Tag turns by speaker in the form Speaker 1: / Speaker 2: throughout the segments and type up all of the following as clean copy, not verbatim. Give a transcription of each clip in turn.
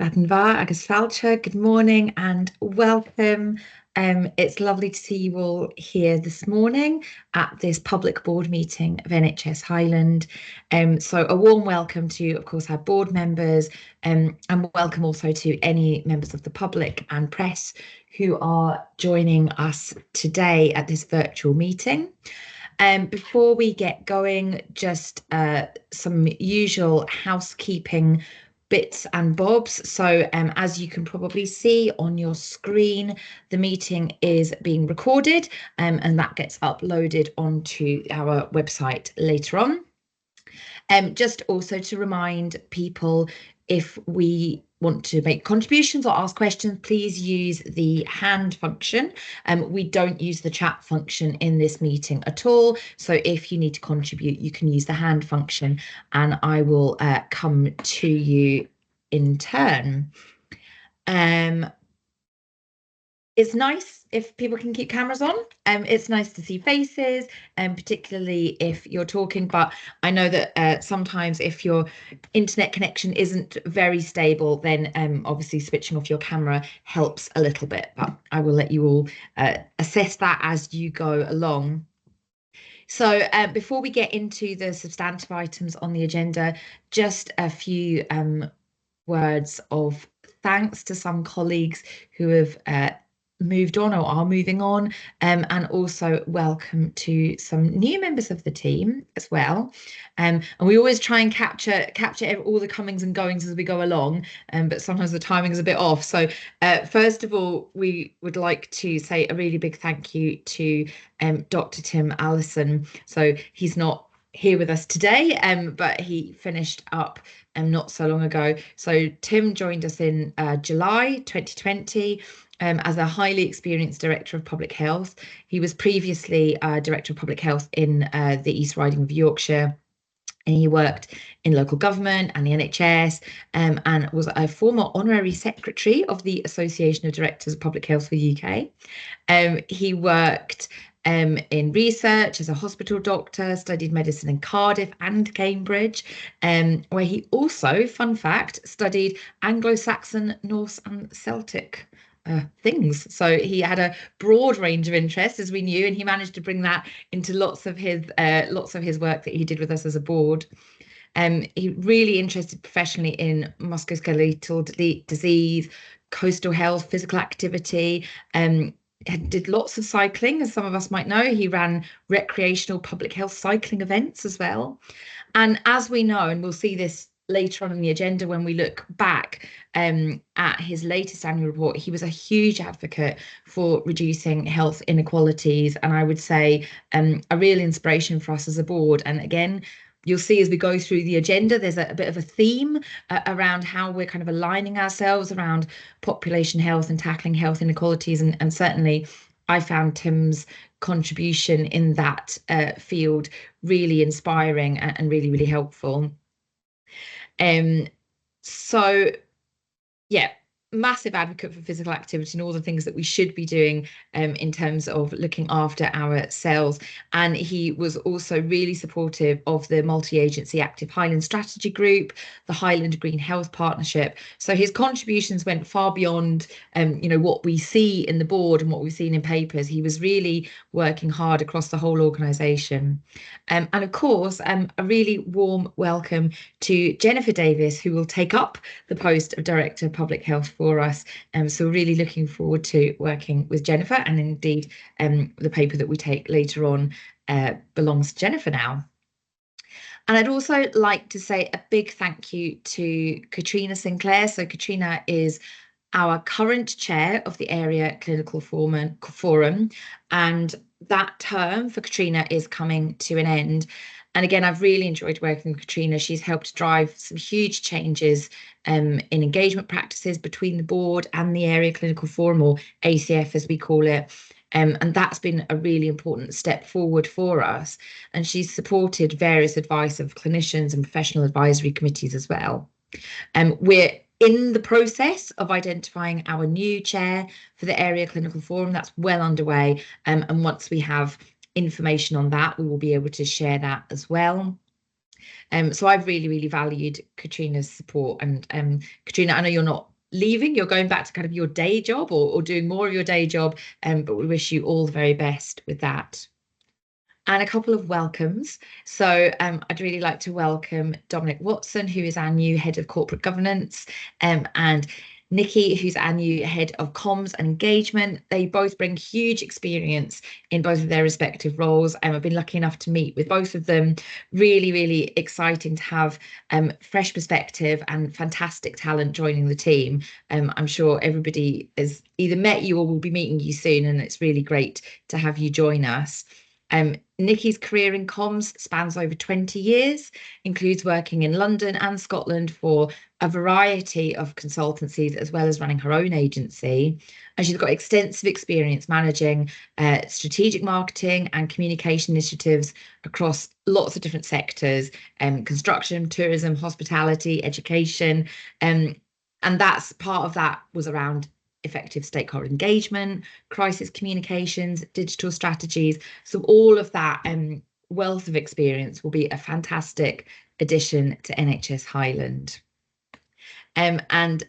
Speaker 1: Radhenvar agus Falcha, good morning and welcome. It's lovely to see you all here this morning at this public board meeting of NHS Highland. So a warm welcome to, of course, our board members, and welcome also to any members of the public and press who are joining us today at this virtual meeting. Before we get going, just some usual housekeeping bits and bobs. So as you can probably see on your screen, the meeting is being recorded and that gets uploaded onto our website later on. Just also to remind people, if we want to make contributions or ask questions, please use the hand function. We don't use the chat function in this meeting at all. So if you need to contribute, you can use the hand function and I will come to you in turn. It's nice if people can keep cameras on. It's nice to see faces, particularly if you're talking, but I know that sometimes if your internet connection isn't very stable, then obviously switching off your camera helps a little bit, but I will let you all assess that as you go along. So before we get into the substantive items on the agenda, just a few words of thanks to some colleagues who have moved on or are moving on, and also welcome to some new members of the team as well. And we always try and capture all the comings and goings as we go along, but sometimes the timing is a bit off. So first of all, we would like to say a really big thank you to Dr. Tim Allison. So he's not here with us today, but he finished up not so long ago. So Tim joined us in July 2020 as a highly experienced Director of Public Health. He was previously Director of Public Health in the East Riding of Yorkshire, and he worked in local government and the NHS, and was a former honorary secretary of the Association of Directors of Public Health for the UK. He worked in research as a hospital doctor, studied medicine in Cardiff and Cambridge, where he also, fun fact, studied Anglo-Saxon, Norse and Celtic things. So he had a broad range of interests, as we knew, and he managed to bring that into lots of his work that he did with us as a board. He really interested professionally in musculoskeletal disease, coastal health, physical activity, did lots of cycling, as some of us might know. He ran recreational public health cycling events as well. And as we know, and we'll see this later on in the agenda when we look back at his latest annual report, he was a huge advocate for reducing health inequalities, and I would say a real inspiration for us as a board. And again, you'll see as we go through the agenda, there's a bit of a theme around how we're kind of aligning ourselves around population health and tackling health inequalities. And certainly I found Tim's contribution in that field really inspiring and really, really helpful. So yeah, massive advocate for physical activity and all the things that we should be doing in terms of looking after ourselves. And he was also really supportive of the multi-agency Active Highland Strategy Group, the Highland Green Health Partnership. So his contributions went far beyond what we see in the board and what we've seen in papers. He was really working hard across the whole organisation. And of course, a really warm welcome to Jennifer Davis, who will take up the post of Director of Public Health for us. So really looking forward to working with Jennifer, and indeed the paper that we take later on belongs to Jennifer now. And I'd also like to say a big thank you to Katrina Sinclair. So Katrina is our current chair of the Area Clinical Forum, and that term for Katrina is coming to an end. And again, I've really enjoyed working with Katrina. She's helped drive some huge changes in engagement practices between the board and the Area Clinical Forum, or ACF as we call it. And that's been a really important step forward for us. And she's supported various advice of clinicians and professional advisory committees as well. We're in the process of identifying our new chair for the Area Clinical Forum. That's well underway. And once we have information on that, we will be able to share that as well. So I've really, really valued Katrina's support. And Katrina, I know you're not leaving. You're going back to kind of your day job or doing more of your day job. But we wish you all the very best with that. And a couple of welcomes. So I'd really like to welcome Dominic Watson, who is our new head of corporate governance, and Nikki, who's our new head of comms and engagement. They both bring huge experience in both of their respective roles. I've been lucky enough to meet with both of them. Really, really exciting to have fresh perspective and fantastic talent joining the team. I'm sure everybody has either met you or will be meeting you soon, and it's really great to have you join us. Nikki's career in comms spans over 20 years, includes working in London and Scotland for a variety of consultancies, as well as running her own agency. And she's got extensive experience managing strategic marketing and communication initiatives across lots of different sectors, construction, tourism, hospitality, education. And that's part of that was around effective stakeholder engagement, crisis communications, digital strategies. So all of that wealth of experience will be a fantastic addition to NHS Highland. And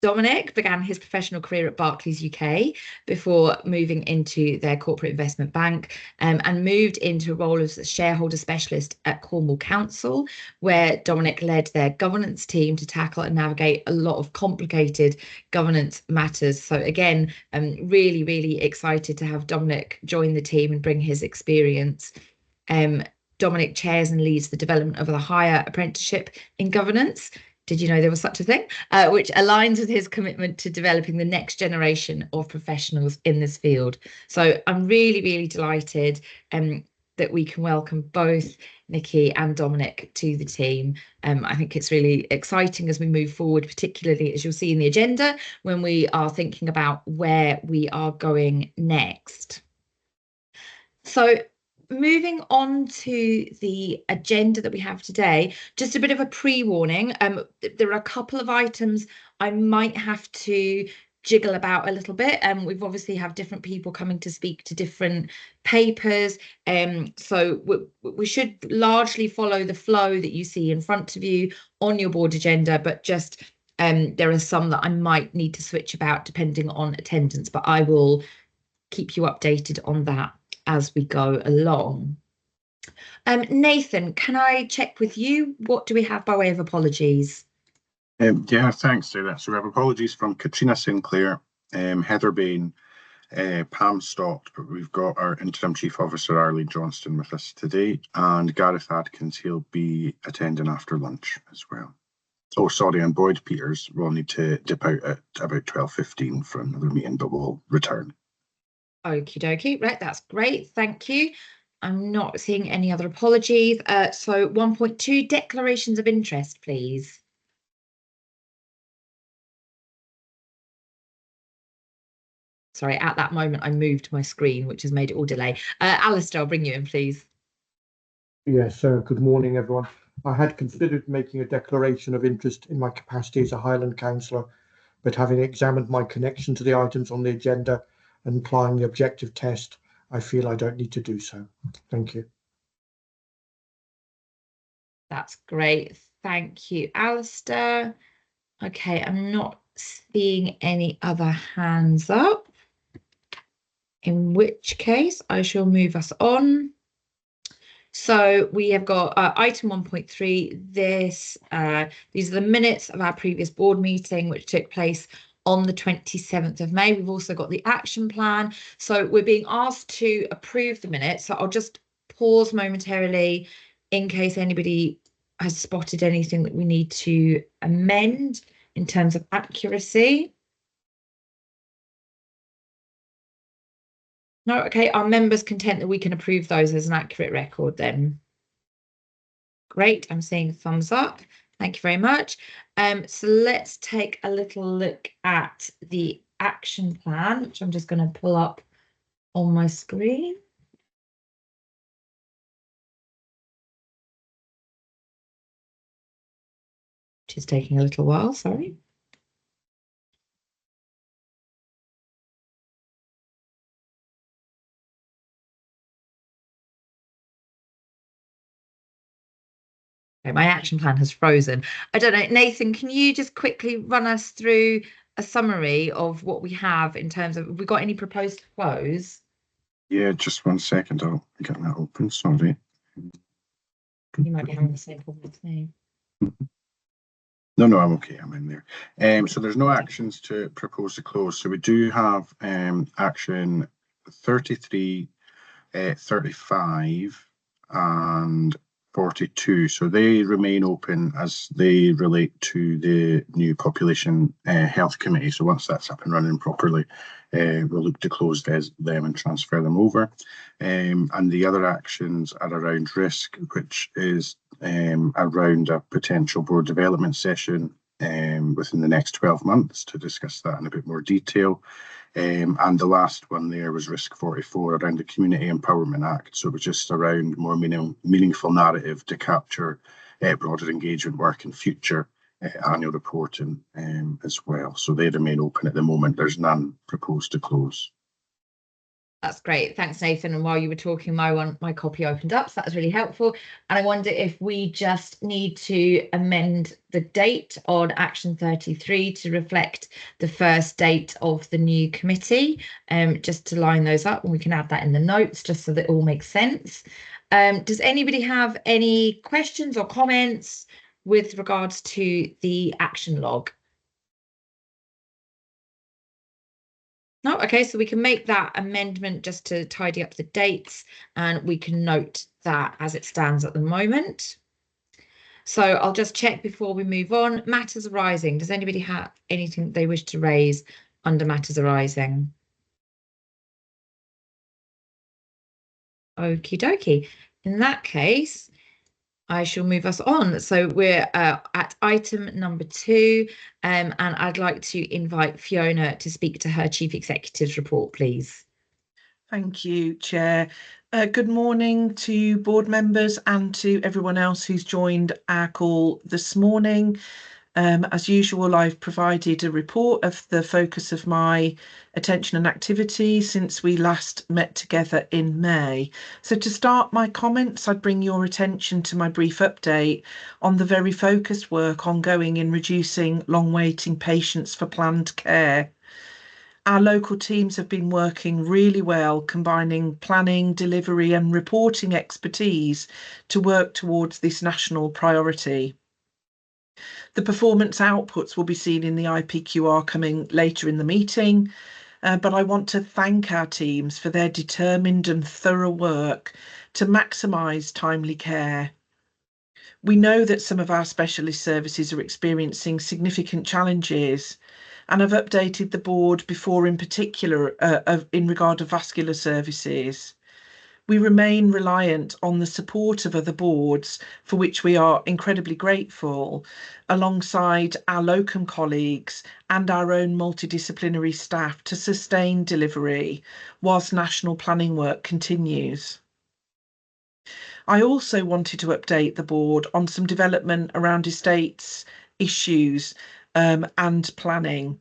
Speaker 1: Dominic began his professional career at Barclays UK before moving into their corporate investment bank, and moved into a role as a shareholder specialist at Cornwall Council, where Dominic led their governance team to tackle and navigate a lot of complicated governance matters. So again, I'm really, really excited to have Dominic join the team and bring his experience. Dominic chairs and leads the development of the higher apprenticeship in governance. Did you know there was such a thing? Which aligns with his commitment to developing the next generation of professionals in this field. So I'm really, really delighted that we can welcome both Nikki and Dominic to the team. I think it's really exciting as we move forward, particularly as you'll see in the agenda, when we are thinking about where we are going next. So moving on to the agenda that we have today, just a bit of a pre-warning. There are a couple of items I might have to jiggle about a little bit. We've obviously have different people coming to speak to different papers. So we should largely follow the flow that you see in front of you on your board agenda, but just there are some that I might need to switch about depending on attendance, but I will keep you updated on that as we go along. Nathan, can I check with you? What do we have by way of apologies?
Speaker 2: Yeah, thanks, Sarah. So we have apologies from Katrina Sinclair, Heather Bain, Pam Stott, but we've got our Interim Chief Officer, Arlene Johnston, with us today, and Gareth Adkins, he'll be attending after lunch as well. Oh, sorry, and Boyd Peters will need to dip out at about 12:15 for another meeting, but we'll return.
Speaker 1: Okie dokie, right, that's great, thank you. I'm not seeing any other apologies. So 1.2, declarations of interest, please. Sorry, at that moment I moved my screen, which has made it all delay. Alistair, I'll bring you in, please.
Speaker 3: Yes, good morning, everyone. I had considered making a declaration of interest in my capacity as a Highland councillor, but having examined my connection to the items on the agenda and applying the objective test, I feel I don't need to do so. Thank you.
Speaker 1: That's great. Thank you, Alistair. Okay, I'm not seeing any other hands up, in which case I shall move us on. So we have got item 1.3. These are the minutes of our previous board meeting, which took place on the 27th of May. We've also got the action plan. So we're being asked to approve the minutes. So I'll just pause momentarily in case anybody has spotted anything that we need to amend in terms of accuracy. No, okay, are members content that we can approve those as an accurate record then? Great, I'm seeing thumbs up. Thank you very much. So let's take a little look at the action plan, which I'm just going to pull up on my screen. Which is taking a little while, sorry. Okay, my action plan has frozen. I don't know, Nathan, can you just quickly run us through a summary of what we have in terms of, have we got any proposed flows?
Speaker 2: Yeah, just 1 second. I'll get that open. Sorry.
Speaker 1: You might be having the same problem as me.
Speaker 2: No, no, I'm okay. I'm in there. So there's no actions to propose to close. So we do have action 33, 35, and 42. So they remain open as they relate to the new population health committee. So once that's up and running properly, we'll look to close them and transfer them over. And the other actions are around risk, which is around a potential board development session within the next 12 months to discuss that in a bit more detail. And the last one there was risk 44 around the Community Empowerment Act. So it was just around more meaningful narrative to capture broader engagement work in future annual reporting as well. So they remain open at the moment. There's none proposed to close.
Speaker 1: That's great. Thanks, Nathan. And while you were talking, my copy opened up, so that was really helpful. And I wonder if we just need to amend the date on action 33 to reflect the first date of the new committee, just to line those up, and we can add that in the notes just so that it all makes sense. Does anybody have any questions or comments with regards to the action log? No, okay, so we can make that amendment just to tidy up the dates, and we can note that as it stands at the moment. So I'll just check before we move on. Matters arising. Does anybody have anything they wish to raise under matters arising? Okie dokie. In that case, I shall move us on. So we're at item number 2, and I'd like to invite Fiona to speak to her Chief Executive's report, please.
Speaker 4: Thank you, Chair. Good morning to board members and to everyone else who's joined our call this morning. As usual, I've provided a report of the focus of my attention and activity since we last met together in May. So to start my comments, I'd bring your attention to my brief update on the very focused work ongoing in reducing long waiting patients for planned care. Our local teams have been working really well, combining planning, delivery and reporting expertise to work towards this national priority. The performance outputs will be seen in the IPQR coming later in the meeting, but I want to thank our teams for their determined and thorough work to maximise timely care. We know that some of our specialist services are experiencing significant challenges, and I've updated the board before in particular in regard to vascular services. We remain reliant on the support of other boards, for which we are incredibly grateful, alongside our locum colleagues and our own multidisciplinary staff to sustain delivery whilst national planning work continues. I also wanted to update the board on some development around estates issues and planning.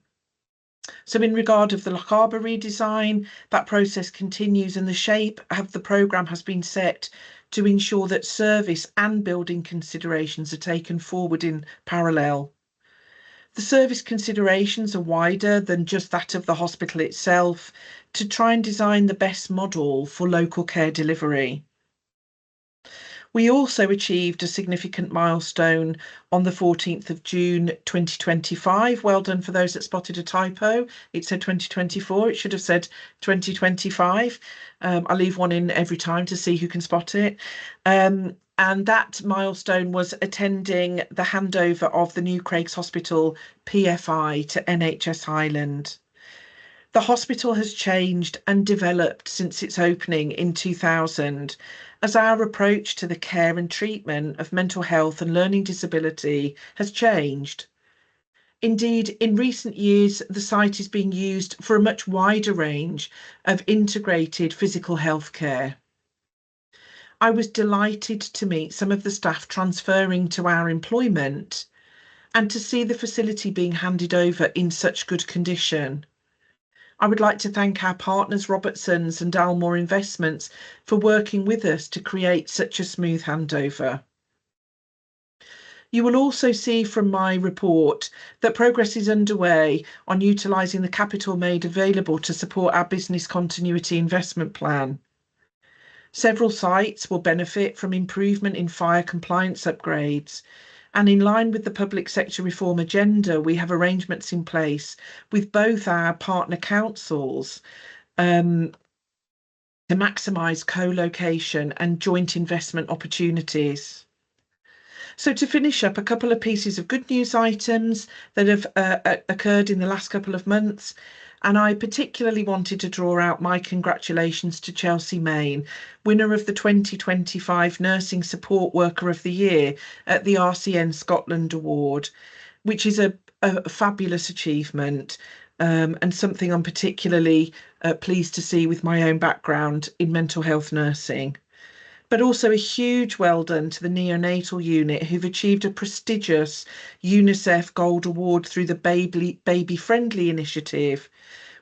Speaker 4: So in regard of the Loch Harbour redesign, that process continues and the shape of the programme has been set to ensure that service and building considerations are taken forward in parallel. The service considerations are wider than just that of the hospital itself to try and design the best model for local care delivery. We also achieved a significant milestone on the 14th of June 2025. Well done for those that spotted a typo. It said 2024. It should have said 2025. I leave one in every time to see who can spot it. And that milestone was attending the handover of the New Craigs Hospital PFI to NHS Highland. The hospital has changed and developed since its opening in 2000, as our approach to the care and treatment of mental health and learning disability has changed. Indeed, in recent years, the site is being used for a much wider range of integrated physical health care. I was delighted to meet some of the staff transferring to our employment and to see the facility being handed over in such good condition. I would like to thank our partners Robertsons and Dalmore Investments for working with us to create such a smooth handover. You will also see from my report that progress is underway on utilising the capital made available to support our business continuity investment plan. Several sites will benefit from improvement in fire compliance upgrades. And in line with the public sector reform agenda, we have arrangements in place with both our partner councils to maximise co-location and joint investment opportunities. So to finish up, a couple of pieces of good news items that have occurred in the last couple of months. And I particularly wanted to draw out my congratulations to Chelsea Main, winner of the 2025 Nursing Support Worker of the Year at the RCN Scotland Award, which is a fabulous achievement and something I'm particularly pleased to see with my own background in mental health nursing. But also a huge well done to the neonatal unit, who've achieved a prestigious UNICEF Gold Award through the Baby Friendly initiative,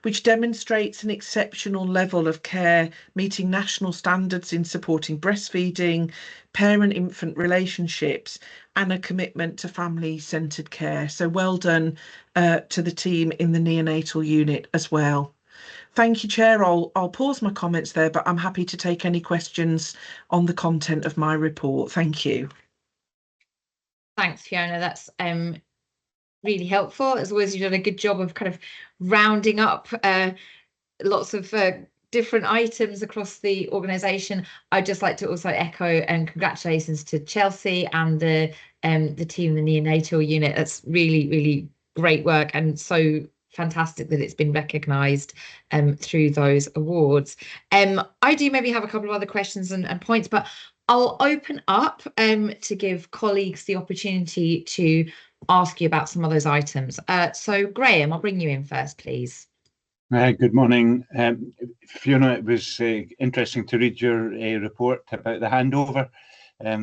Speaker 4: which demonstrates an exceptional level of care, meeting national standards in supporting breastfeeding, parent-infant relationships, and a commitment to family-centred care. So well done to the team in the neonatal unit as well. Thank you, Chair. I'll pause my comments there, but I'm happy to take any questions on the content of my report. Thank you.
Speaker 1: Thanks, Fiona. That's really helpful. As always, you've done a good job of kind of rounding up lots of different items across the organisation. I'd just like to also echo and congratulations to Chelsea and the team in the neonatal unit. That's really, really great work, and so fantastic that it's been recognised through those awards. I do maybe have a couple of other questions and points, but I'll open up to give colleagues the opportunity to ask you about some of those items. So Graham, I'll bring you in first, please.
Speaker 5: Good morning. Fiona, it was interesting to read your report about the handover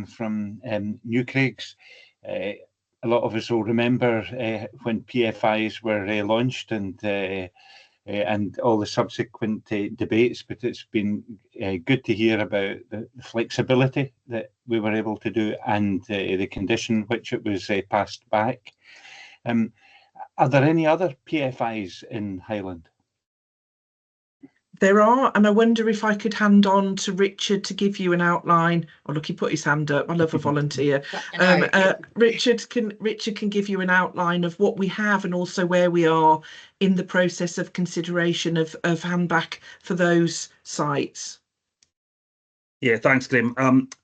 Speaker 5: from New Craigs. A lot of us will remember when PFIs were launched and all the subsequent debates, but it's been good to hear about the flexibility that we were able to do and the condition which it was passed back. Are there any other PFIs in Highland?
Speaker 4: There are, and I wonder if I could hand on to Richard to give you an outline. Oh, look, he put his hand up. I love a volunteer. Richard can give you an outline of what we have and also where we are in the process of consideration of handback for those sites.
Speaker 6: Yeah, thanks, Graham.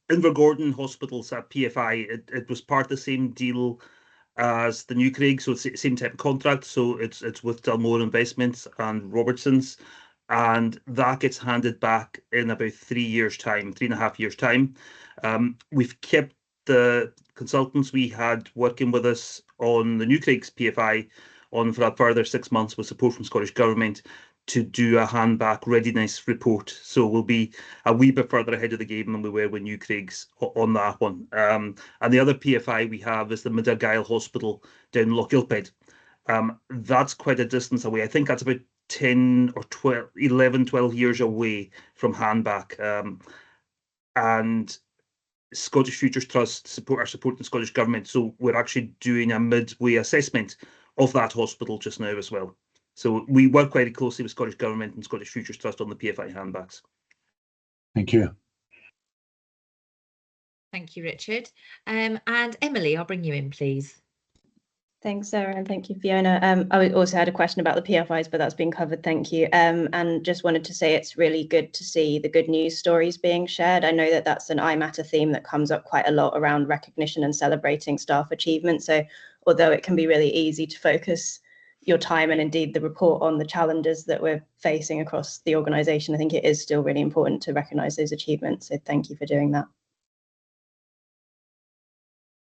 Speaker 6: Invergordon Hospital's at PFI. It was part of the same deal as the New Craig, so it's the same type of contract. So it's with Dalmore Investments and Robertson's. And that gets handed back in about 3 years' time, 3.5 years' time. We've kept the consultants we had working with us on the New Craig's PFI on for a further 6 months with support from Scottish Government to do a handback readiness report. So we'll be a wee bit further ahead of the game than we were with New Craig's on that one. And the other PFI we have is the Midargyle Hospital down Lochgilphead. That's quite a distance away. I think that's about 10 or 12 years away from handback, and Scottish Futures Trust are supporting the Scottish Government, so we're actually doing a midway assessment of that hospital just now as well. So we work quite closely with Scottish Government and Scottish Futures Trust on the PFI handbacks.
Speaker 5: Thank you.
Speaker 1: Thank you, Richard. And Emily, I'll bring you in, please.
Speaker 7: Thanks, Sarah, and thank you, Fiona. I also had a question about the PFIs, but that's been covered, thank you. And just wanted to say it's really good to see the good news stories being shared. I know that that's an iMatter theme that comes up quite a lot around recognition and celebrating staff achievement. So although it can be really easy to focus your time and indeed the report on the challenges that we're facing across the organisation, I think it is still really important to recognise those achievements. So thank you for doing that.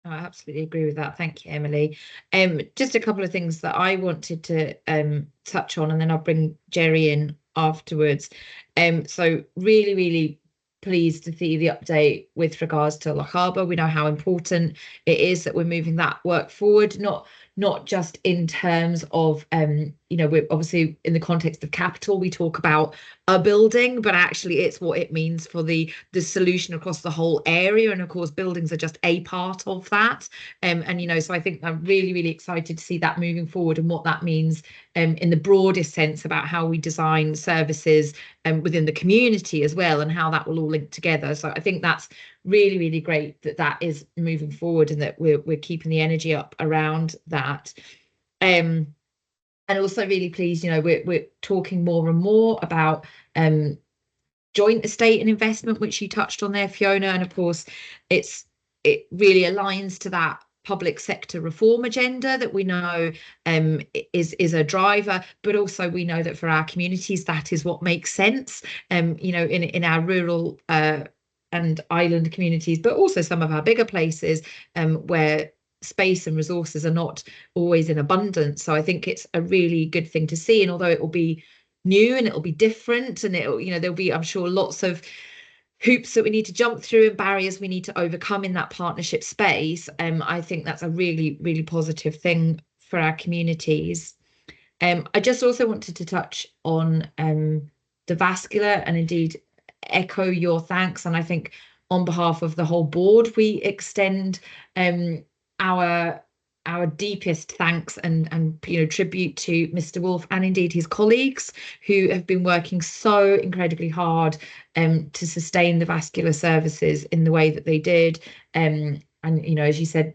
Speaker 1: I absolutely agree with that. Thank you, Emily. Just a couple of things that I wanted to touch on, and then I'll bring Jerry in afterwards. So really, really pleased to see the update with regards to Loch Harbour. We know how important it is that we're moving that work forward, not not just in terms of, we're obviously in the context of capital, we talk about a building, but actually it's what it means for the solution across the whole area. And of course, buildings are just a part of that. So I think I'm really, really excited to see that moving forward and what that means in the broadest sense about how we design services within the community as well, and how that will all link together. So I think that's really, really great that is moving forward and that we're keeping the energy up around that. And also really pleased, we're talking more and more about joint estate and investment, which you touched on there, Fiona. And of course, it really aligns to that public sector reform agenda that we know is a driver, but also we know that for our communities that is what makes sense. In our rural and island communities, but also some of our bigger places where space and resources are not always in abundance. So I think it's a really good thing to see. And although it will be new and it'll be different, and there'll be, I'm sure, lots of hoops that we need to jump through and barriers we need to overcome in that partnership space, I think that's a really, really positive thing for our communities. I just also wanted to touch on the vascular and indeed echo your thanks. And I think on behalf of the whole board, we extend our deepest thanks and tribute to Mr. Wolf and indeed his colleagues who have been working so incredibly hard to sustain the vascular services in the way that they did. And as you said,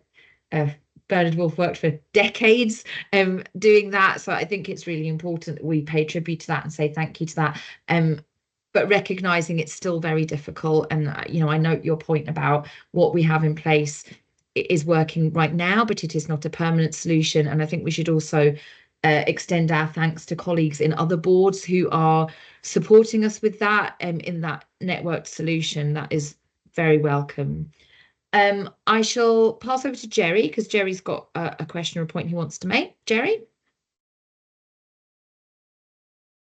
Speaker 1: Bernard Wolf worked for decades doing that. So I think it's really important that we pay tribute to that and say thank you to that. But recognizing it's still very difficult. And, I note your point about what we have in place is working right now, but it is not a permanent solution. And I think we should also extend our thanks to colleagues in other boards who are supporting us with that in that networked solution. That is very welcome. I shall pass over to Jerry because Jerry's got a question or a point he wants to make. Jerry?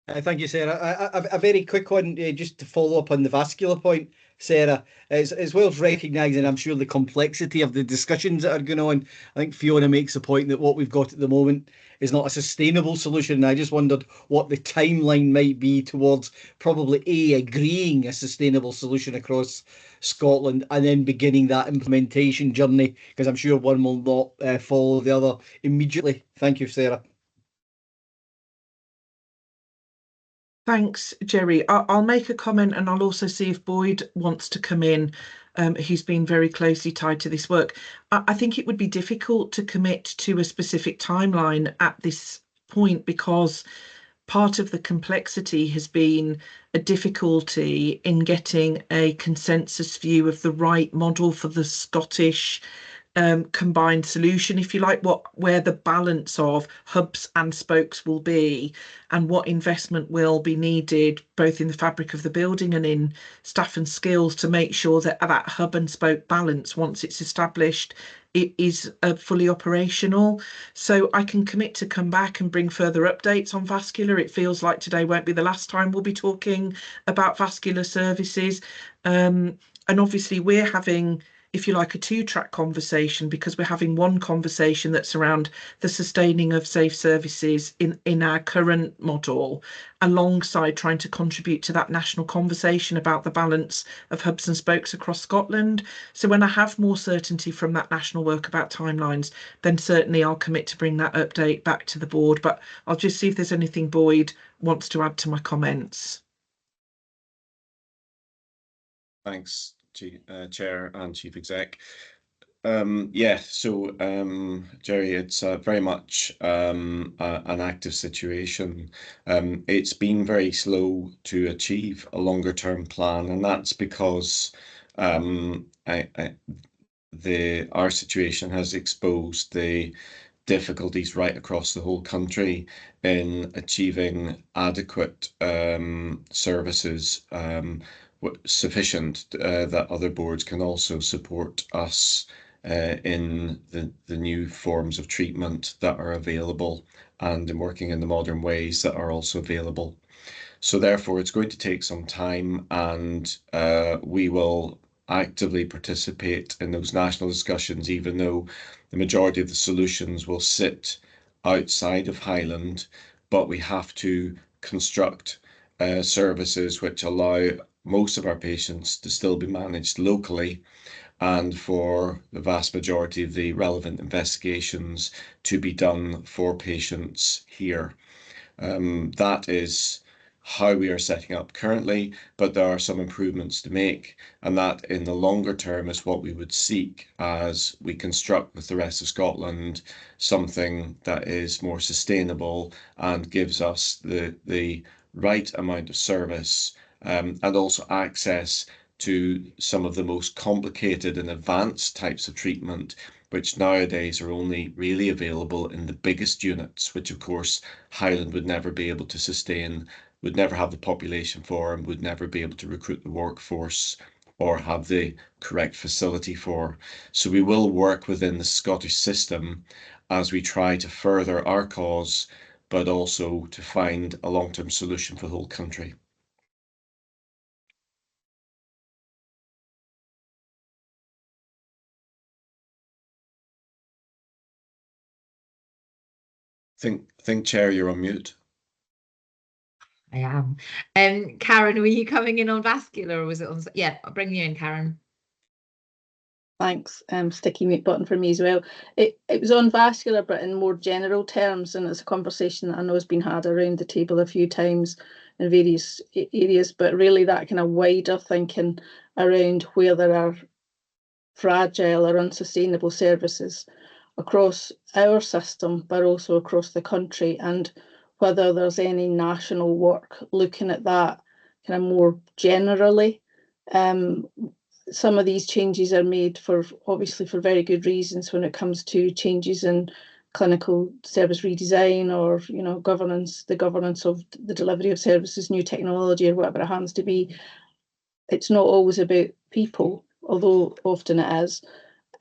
Speaker 8: Thank you, Sarah. A very quick one, just to follow up on the vascular point, Sarah. As well as recognising, I'm sure, the complexity of the discussions that are going on. I think Fiona makes the point that what we've got at the moment is not a sustainable solution. And I just wondered what the timeline might be towards probably agreeing a sustainable solution across Scotland and then beginning that implementation journey, because I'm sure one will not follow the other immediately. Thank you, Sarah.
Speaker 4: Thanks, Jerry. I'll make a comment and I'll also see if Boyd wants to come in. He's been very closely tied to this work. I think it would be difficult to commit to a specific timeline at this point because part of the complexity has been a difficulty in getting a consensus view of the right model for the Scottish combined solution, if you like, where the balance of hubs and spokes will be and what investment will be needed both in the fabric of the building and in staff and skills to make sure that that hub and spoke balance, once it's established, it is fully operational. So I can commit to come back and bring further updates on vascular. It feels like today won't be the last time we'll be talking about vascular services. And obviously we're having, if you like, a two-track conversation because we're having one conversation that's around the sustaining of safe services in our current model, alongside trying to contribute to that national conversation about the balance of hubs and spokes across Scotland. So when I have more certainty from that national work about timelines, then certainly I'll commit to bring that update back to the board. But I'll just see if there's anything Boyd wants to add to my comments.
Speaker 9: Thanks, Chair and Chief Exec. Jerry, it's very much an active situation. It's been very slow to achieve a longer term plan, and that's because our situation has exposed the difficulties right across the whole country in achieving adequate services sufficient that other boards can also support us in the new forms of treatment that are available and in working in the modern ways that are also available. So therefore it's going to take some time, and we will actively participate in those national discussions, even though the majority of the solutions will sit outside of Highland, but we have to construct services which allow most of our patients to still be managed locally, and for the vast majority of the relevant investigations to be done for patients here. That is how we are setting up currently, but there are some improvements to make, and that in the longer term is what we would seek as we construct with the rest of Scotland something that is more sustainable and gives us the right amount of service, and also access to some of the most complicated and advanced types of treatment, which nowadays are only really available in the biggest units, which of course Highland would never be able to sustain, would never have the population for, and would never be able to recruit the workforce or have the correct facility for. So we will work within the Scottish system as we try to further our cause, but also to find a long-term solution for the whole country. Think, Chair, you're on mute.
Speaker 1: I am. Karen, were you coming in on vascular, or was it on? Yeah, I'll bring you in, Karen.
Speaker 10: Thanks. Sticky mute button for me as well. It was on vascular, but in more general terms, and it's a conversation that I know has been had around the table a few times in various areas, but really that kind of wider thinking around where there are fragile or unsustainable services across our system, but also across the country, and whether there's any national work looking at that kind of more generally. Some of these changes are made for obviously for very good reasons when it comes to changes in clinical service redesign, or governance, the governance of the delivery of services, new technology, or whatever it happens to be. It's not always about people, although often it is.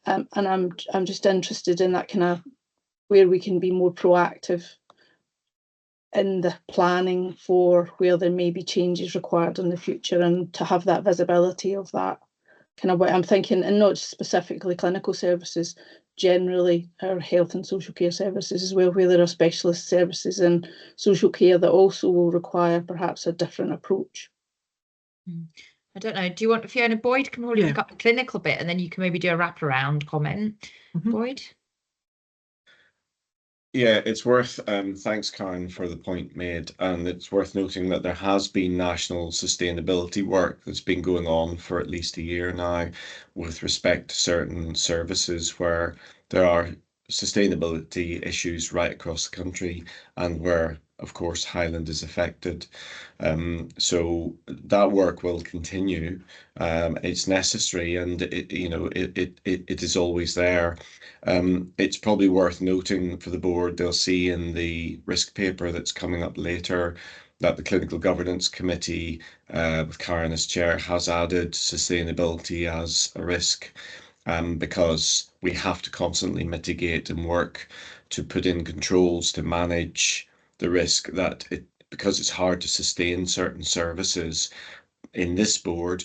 Speaker 10: And I'm just interested in that kind of where we can be more proactive in the planning for where there may be changes required in the future, and to have that visibility of that kind of what I'm thinking, and not specifically clinical services, generally our health and social care services as well, where there are specialist services in social care that also will require perhaps a different approach.
Speaker 1: I don't know. Do you want Fiona Boyd can probably pick up the clinical bit, and then you can maybe do a wraparound comment. Boyd?
Speaker 9: Yeah, it's worth, thanks Karen for the point made, and it's worth noting that there has been national sustainability work that's been going on for at least a year now with respect to certain services where there are sustainability issues right across the country, and where of course Highland is affected. So that work will continue. It's necessary, and it is always there. It's probably worth noting for the board, they'll see in the risk paper that's coming up later that the Clinical Governance Committee, with Karen as chair, has added sustainability as a risk, because we have to constantly mitigate and work to put in controls to manage the risk that because it's hard to sustain certain services in this board,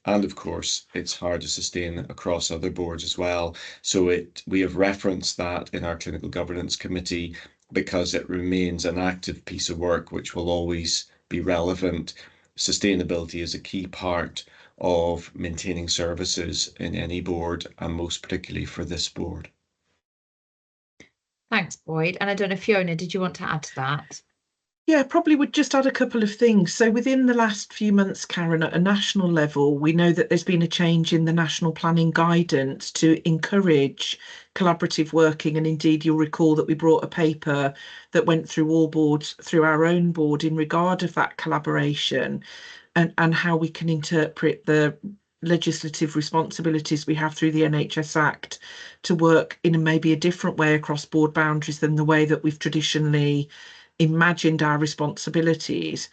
Speaker 9: and of course it's hard to sustain across other boards as well. So we have referenced that in our Clinical Governance Committee because it remains an active piece of work which will always be relevant. Sustainability is a key part of maintaining services in any board, and most particularly for this board.
Speaker 1: Thanks, Boyd. And I don't know, Fiona, did you want to add to that?
Speaker 4: Yeah, probably would just add a couple of things. So within the last few months, Karen, at a national level, we know that there's been a change in the national planning guidance to encourage collaborative working. And indeed, you'll recall that we brought a paper that went through all boards, through our own board, in regard of that collaboration and how we can interpret the legislative responsibilities we have through the NHS Act to work in maybe a different way across board boundaries than the way that we've traditionally imagined our responsibilities.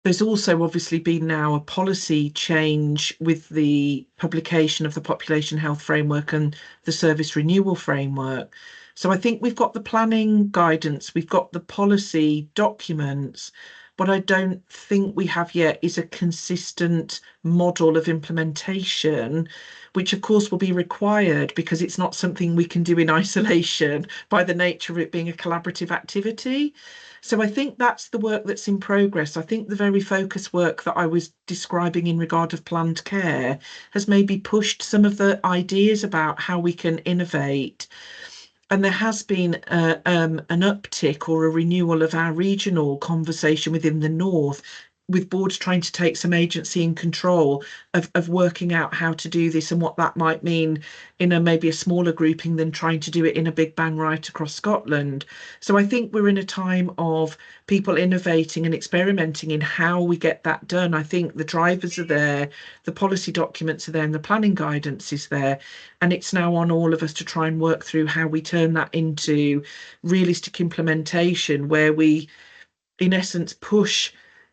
Speaker 4: There's also obviously been now a policy change with the publication of the Population Health Framework and the Service Renewal Framework. So I think we've got the planning guidance, we've got the policy documents, What I don't think we have yet is a consistent model of implementation, which of course will be required because it's not something we can do in isolation by the nature of it being a collaborative activity. So I think that's the work that's in progress. I think the very focus work that I was describing in regard of planned care has maybe pushed some of the ideas about how we can innovate. And there has been an uptick or a renewal of our regional conversation within the North, with boards trying to take some agency and control of working out how to do this and what that might mean in maybe a smaller grouping than trying to do it in a big bang right across Scotland. So I think we're in a time of people innovating and experimenting in how we get that done. I think the drivers are there, the policy documents are there, and the planning guidance is there. And it's now on all of us to try and work through how we turn that into realistic implementation, where we, in essence, push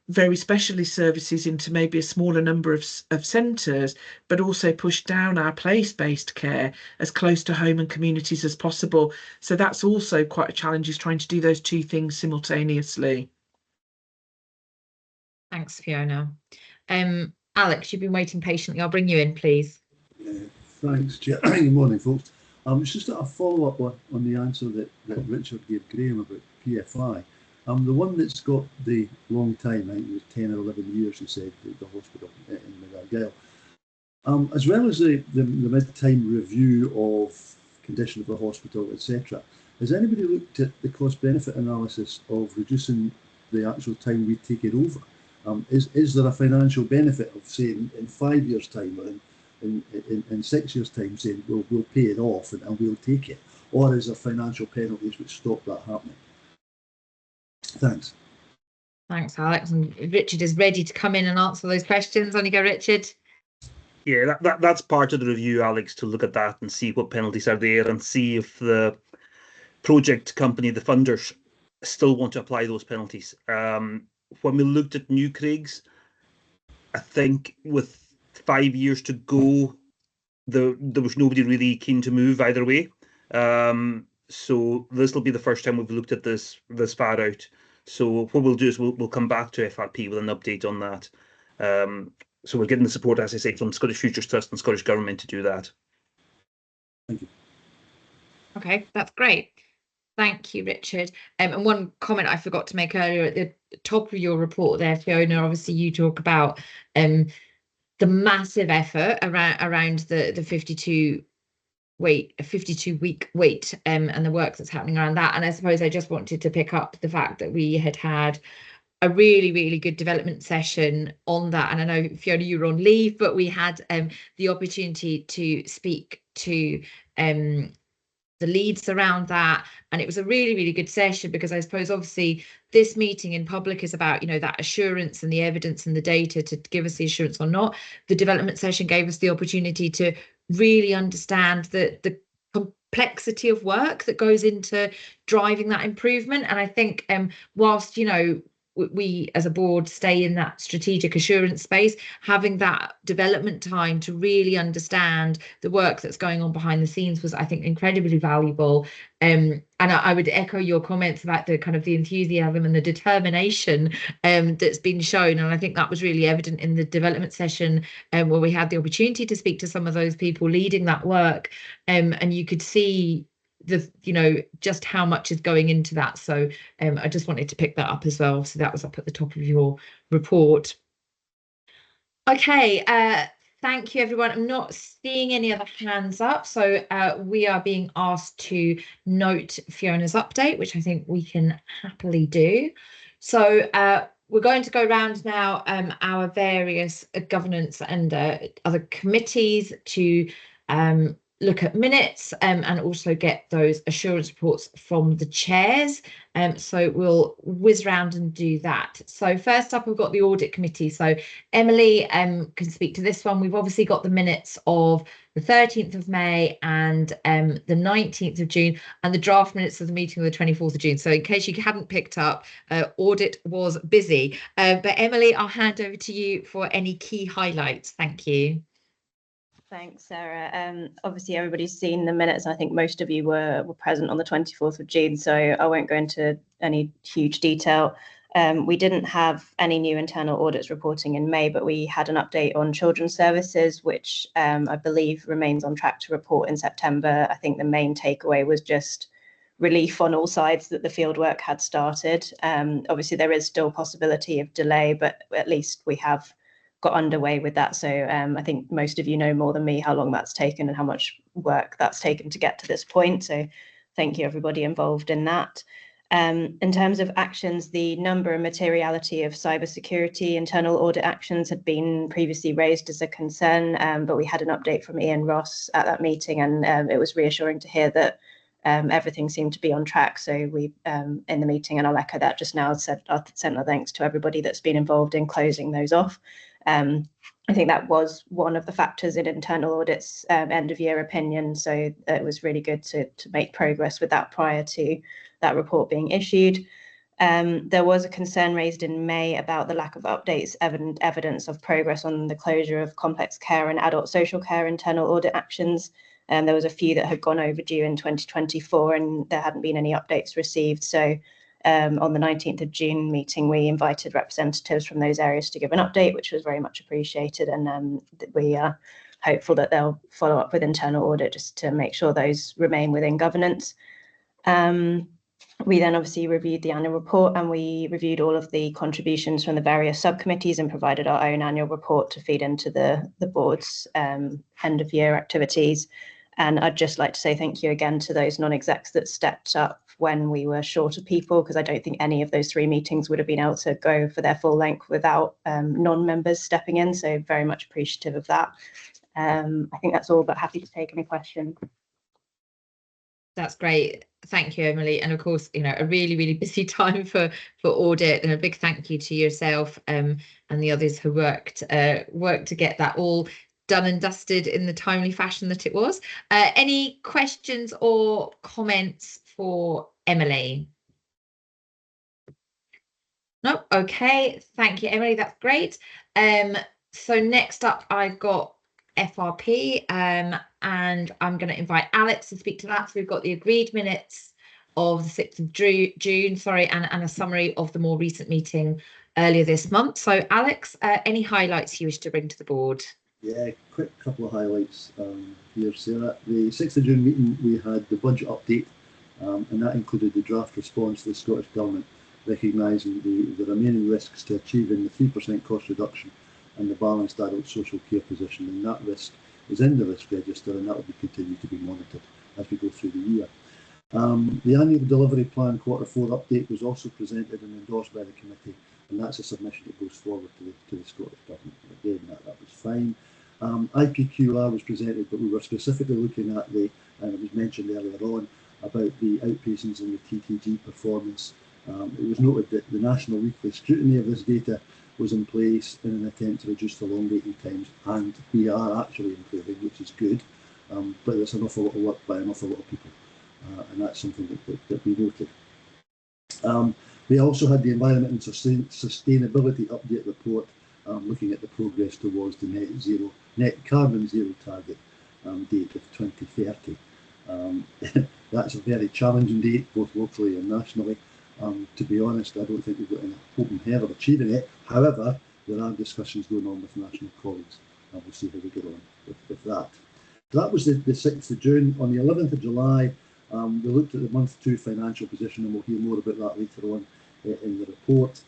Speaker 4: very specialist services into maybe a smaller number of centres, but also push down our place-based care as close to home and communities as possible. So that's also quite a challenge, is trying to do those two things simultaneously.
Speaker 1: Thanks, Fiona. Alex, you've been waiting patiently. I'll bring you in, please.
Speaker 11: Thanks, Chair. Good morning, folks. It's just a follow-up on the answer that Richard gave Graham about PFI. The one that's got the long time, I think it was 10 or 11 years, he said, the hospital in Argyll. As well as the mid-time review of condition of the hospital, etc., has anybody looked at the cost-benefit analysis of reducing the actual time we take it over? Is there a financial benefit of saying in 5 years' time or in 6 years' time saying we'll pay it off and we'll take it? Or is there financial penalties which stop that happening? Thanks.
Speaker 1: Thanks, Alex. And Richard is ready to come in and answer those questions. On you go, Richard.
Speaker 6: Yeah, that's part of the review, Alex, to look at that and see what penalties are there and see if the project company, the funders, still want to apply those penalties. When we looked at New Craigs, I think with 5 years to go, there was nobody really keen to move either way. So this will be the first time we've looked at this far out. So what we'll do is we'll come back to FRP with an update on that. So we're getting the support, as I say, from Scottish Futures Trust and Scottish Government to do that.
Speaker 11: Thank you.
Speaker 1: Okay, that's great. Thank you, Richard. And one comment I forgot to make earlier at the top of your report there, Fiona, obviously you talk about the massive effort around the 52-week wait and the work that's happening around that. And I suppose I just wanted to pick up the fact that we had a really, really good development session on that. And I know, Fiona, you were on leave, but we had the opportunity to speak to the leads around that, and it was a really, really good session, because I suppose obviously this meeting in public is about, you know, that assurance and the evidence and the data to give us the assurance or not. The development session gave us the opportunity to really understand the complexity of work that goes into driving that improvement. And I think whilst, you know, we as a board stay in that strategic assurance space, having that development time to really understand the work that's going on behind the scenes was, I think, incredibly valuable. And I would echo your comments about the kind of the enthusiasm and the determination that's been shown. And I think that was really evident in the development session where we had the opportunity to speak to some of those people leading that work. And you could see just how much is going into that. So I just wanted to pick that up as well. So that was up at the top of your report. Okay, thank you, everyone. I'm not seeing any other hands up, so we are being asked to note Fiona's update, which I think we can happily do. So we're going to go around now our various governance and other committees to look at minutes and also get those assurance reports from the chairs. So we'll whiz round and do that. So first up, we've got the audit committee. So Emily can speak to this one. We've obviously got the minutes of the 13th of May and the 19th of June, and the draft minutes of the meeting of the 24th of June. So in case you hadn't picked up, audit was busy. But Emily, I'll hand over to you for any key highlights. Thank you.
Speaker 7: Thanks, Sarah. Obviously, everybody's seen the minutes. I think most of you were present on the 24th of June, so I won't go into any huge detail. We didn't have any new internal audits reporting in May, but we had an update on children's services, which I believe remains on track to report in September. I think the main takeaway was just relief on all sides that the fieldwork had started. Obviously, there is still possibility of delay, but at least we have got underway with that. So I think most of you know more than me how long that's taken and how much work that's taken to get to this point. So thank you, everybody involved in that. In terms of actions, the number and materiality of cybersecurity internal audit actions had been previously raised as a concern, but we had an update from Ian Ross at that meeting, and it was reassuring to hear that everything seemed to be on track. So we, in the meeting, and I'll echo that just now, sent our thanks to everybody that's been involved in closing those off. I think that was one of the factors in internal audits end of year opinion. So it was really good to make progress with that prior to that report being issued. There was a concern raised in May about the lack of updates, evidence of progress on the closure of complex care and adult social care internal audit actions. And there was a few that had gone overdue in 2024 and there hadn't been any updates received. So on the 19th of June meeting, we invited representatives from those areas to give an update, which was very much appreciated. And we are hopeful that they'll follow up with internal audit just to make sure those remain within governance. We then obviously reviewed the annual report and we reviewed all of the contributions from the various subcommittees and provided our own annual report to feed into the board's end of year activities. And I'd just like to say thank you again to those non-execs that stepped up when we were short of people, because I don't think any of those 3 meetings would have been able to go for their full length without non-members stepping in. So very much appreciative of that. I think that's all, but happy to take any questions.
Speaker 1: That's great. Thank you, Emily. And of course, you know, a really, really busy time for audit, and a big thank you to yourself and the others who worked to get that all done and dusted in the timely fashion that it was. Any questions or comments for Emily? No? Okay. Thank you, Emily. That's great. So next up, I've got FRP, and I'm going to invite Alex to speak to that. So we've got the agreed minutes of the 6th of June, sorry, and a summary of the more recent meeting earlier this month. So Alex, any highlights you wish to bring to the board?
Speaker 11: Yeah, quick couple of highlights here, Sarah. The 6th of June meeting, we had the budget update, and that included the draft response to the Scottish Government, recognising the remaining risks to achieving the 3% cost reduction and the balanced adult social care position. And that risk is in the risk register, and that will continue to be monitored as we go through the year. The annual delivery plan Q4 update was also presented and endorsed by the committee, and that's a submission that goes forward to the Scottish Government. Again, that was fine. IPQR was presented, but we were specifically looking at and it was mentioned earlier on, about the outpatients and the TTG performance. It was noted that the national weekly scrutiny of this data was in place in an attempt to reduce the long waiting times, and we are actually improving, which is good, but there's an awful lot of work by an awful lot of people, and that's something that we noted. We also had the Environment and Sustainability Update report, looking at the progress towards the net carbon zero target date of 2030. That's a very challenging date, both locally and nationally. To be honest, I don't think we've got any hope in hell of achieving it. However, there are discussions going on with national colleagues, and we'll see how we get on with that. So that was the 6th of June. On the 11th of July, we looked at the month 2 financial position, and we'll hear more about that later on in the report.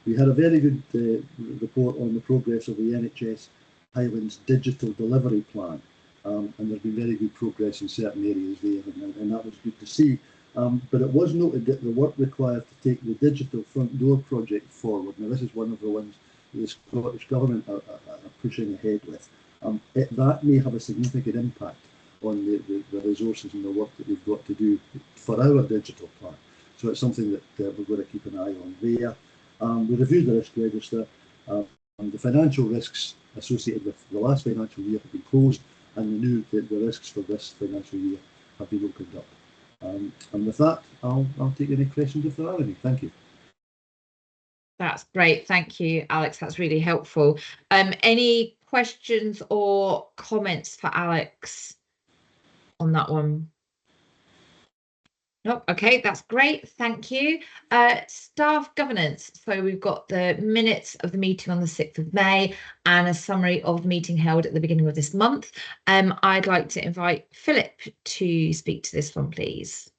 Speaker 11: We had a very good report on the progress of the NHS Highland's digital delivery plan, and there's been very good progress in certain areas there, and that was good to see. But it was noted that the work required to take the digital front door project forward, now this is one of the ones the Scottish Government are pushing ahead with, that may have a significant impact on the resources and the work that we've got to do for our digital plan. So it's something that we're going to keep an eye on there. We reviewed the risk register. The financial risks associated with the last financial year have been closed, and we knew that the risks for this financial year have been opened up. And with that, I'll take any questions if there are any. Thank you.
Speaker 1: That's great. Thank you, Alex. That's really helpful. Any questions or comments for Alex on that one? No, okay, that's great. Thank you. Staff governance. So we've got the minutes of the meeting on the 6th of May and a summary of the meeting held at the beginning of this month. I'd like to invite Philip to speak to this one, please.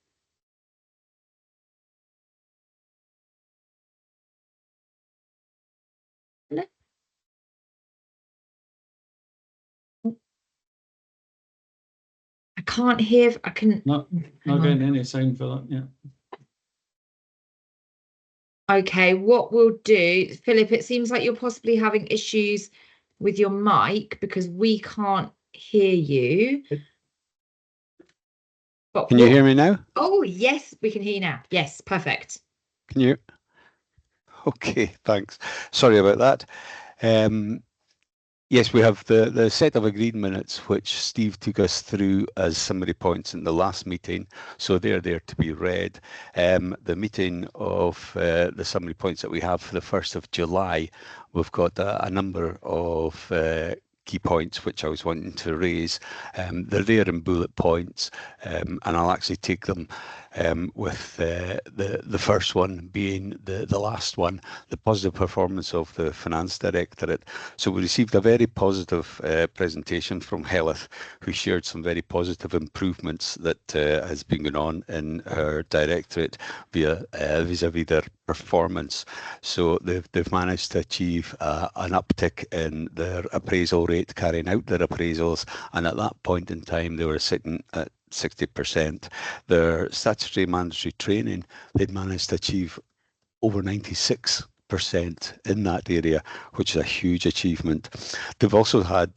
Speaker 1: Hello? I can't hear. I can.
Speaker 12: Not getting any sound for that. Yeah.
Speaker 1: Okay, what we'll do, Philip, it seems like you're possibly having issues with your mic because we can't hear you. But
Speaker 13: Can you hear me now?
Speaker 1: Oh, yes, we can hear you now. Yes, perfect.
Speaker 13: Can you? Okay, thanks. Sorry about that. Yes, we have the set of agreed minutes, which Steve took us through as summary points in the last meeting. So they're there to be read. The meeting of the summary points that we have for the 1st of July, we've got a number of key points which I was wanting to raise. They're there in bullet points, and I'll actually take them with the first one being the last one, the positive performance of the Finance Directorate. So we received a very positive presentation from Helith, who shared some very positive improvements that has been going on in her directorate vis-a-vis their performance. So they've managed to achieve an uptick in their appraisal rate, carrying out their appraisals, and at that point in time they were sitting at 60%. Their statutory mandatory training, they'd managed to achieve over 96% in that area, which is a huge achievement. They've also had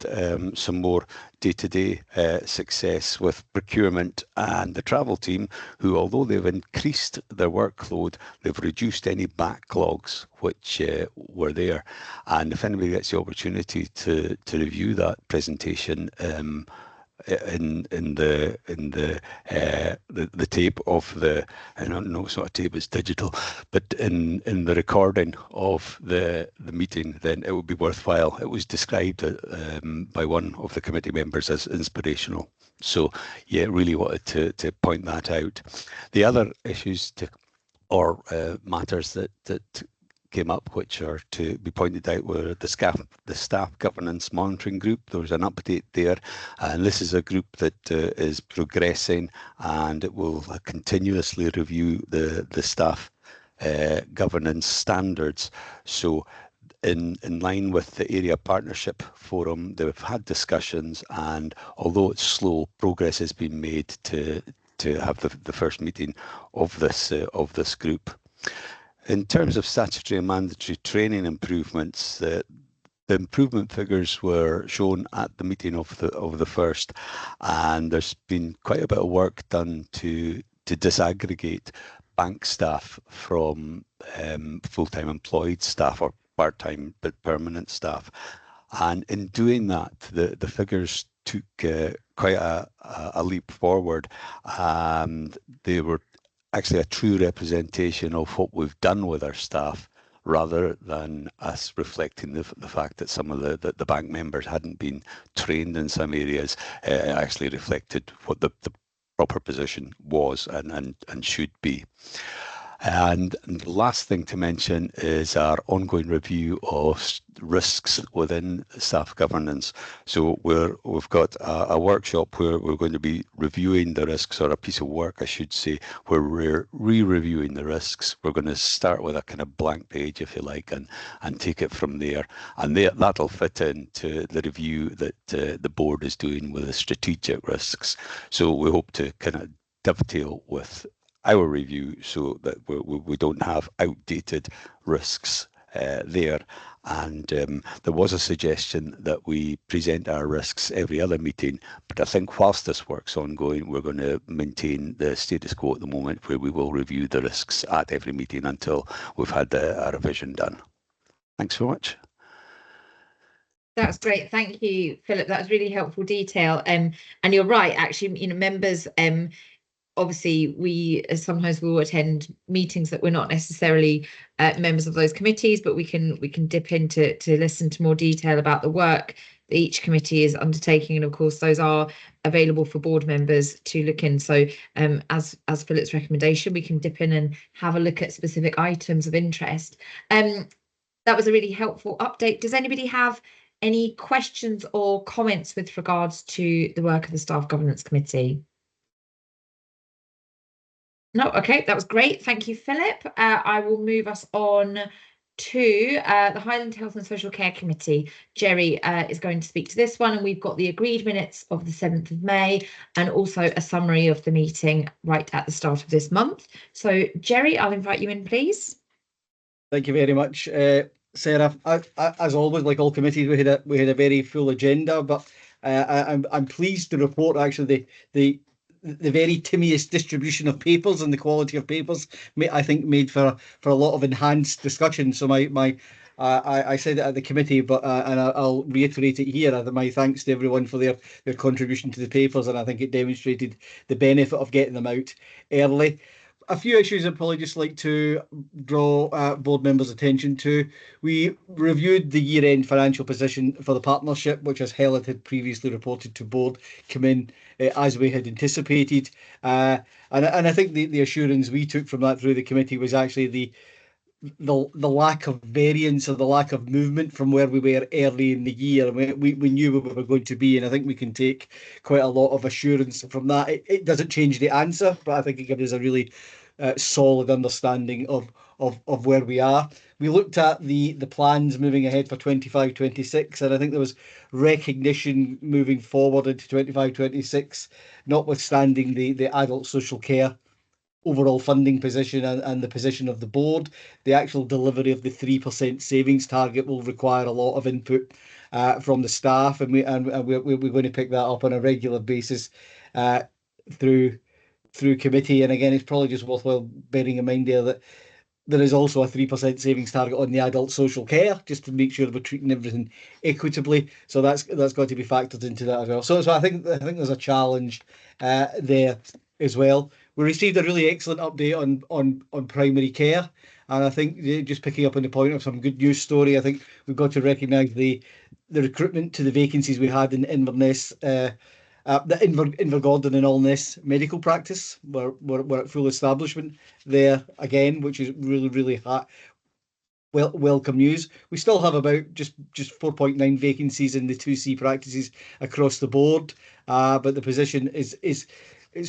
Speaker 13: some more day-to-day success with procurement and the travel team, who, although they've increased their workload, they've reduced any backlogs which were there. And if anybody gets the opportunity to review that presentation, in the tape of the, I don't know, it's not a tape, it's digital, but in the recording of the meeting, then it would be worthwhile. It was described by one of the committee members as inspirational. So yeah, really wanted to point that out. The other issues or matters that came up, which are to be pointed out, were the staff governance monitoring group. There was an update there, and this is a group that is progressing, and it will continuously review the staff governance standards. So in line with the area partnership forum, they've had discussions, and although it's slow, progress has been made to have the first meeting of this group. In terms of statutory and mandatory training improvements, the improvement figures were shown at the meeting of the first, and there's been quite a bit of work done to disaggregate bank staff from full-time employed staff or part-time but permanent staff. And in doing that, the figures took quite a leap forward, and they were actually a true representation of what we've done with our staff, rather than us reflecting the fact that some of the bank members hadn't been trained in some areas. Actually reflected what the proper position was and should be. And the last thing to mention is our ongoing review of risks within staff governance. So we've got a workshop where we're going to be reviewing the risks, or a piece of work, I should say, where we're re-reviewing the risks. We're going to start with a kind of blank page, if you like, and take it from there. And that'll fit into the review that the board is doing with the strategic risks. So we hope to kind of dovetail with our review so that we don't have outdated risks there. And there was a suggestion that we present our risks every other meeting, but I think whilst this work's ongoing, we're going to maintain the status quo at the moment, where we will review the risks at every meeting until we've had a revision done. Thanks very much.
Speaker 1: That's great. Thank you, Philip. That was really helpful detail. And you're right, actually, members, obviously we sometimes will attend meetings that we're not necessarily members of those committees, but we can dip in to listen to more detail about the work that each committee is undertaking, and of course those are available for board members to look in. So as Philip's recommendation, we can dip in and have a look at specific items of interest. That was a really helpful update. Does anybody have any questions or comments with regards to the work of the Staff Governance Committee? No, okay, that was great. Thank you, Philip. I will move us on to the Highland Health and Social Care Committee. Jerry is going to speak to this one, and we've got the agreed minutes of the 7th of May and also a summary of the meeting right at the start of this month. So, Jerry, I'll invite you in, please.
Speaker 8: Thank you very much, Sarah. As always, like all committees, we had a very full agenda, but I'm pleased to report actually the very timiest distribution of papers and the quality of papers, I think, made for a lot of enhanced discussion. So I said it at the committee, but and I'll reiterate it here. My thanks to everyone for their contribution to the papers, and I think it demonstrated the benefit of getting them out early. A few issues I'd probably just like to draw board members' attention to. We reviewed the year-end financial position for the partnership, which, as Helen had previously reported to board, come in as we had anticipated. And I think the assurance we took from that through the committee was actually the lack of variance or the lack of movement from where we were early in the year. We knew where we were going to be, and I think we can take quite a lot of assurance from that. It doesn't change the answer, but I think it gives us a really solid understanding of where we are. We looked at the plans moving ahead for 25-26, and I think there was recognition moving forward into 25-26, notwithstanding the adult social care overall funding position and the position of the board. The actual delivery of the 3% savings target will require a lot of input from the staff, and we're going to pick that up on a regular basis through committee. And again, it's probably just worthwhile bearing in mind there that there is also a 3% savings target on the adult social care, just to make sure we're treating everything equitably. So that's got to be factored into that as well. So I think there's a challenge there as well. We received a really excellent update on primary care, and I think just picking up on the point of some good news story, I think we've got to recognise the recruitment to the vacancies we had in Inverness. The Invergordon and Allness medical practice. We're at full establishment there again, which is really welcome news. We still have about just 4.9 vacancies in the 2C practices across the board, but the position is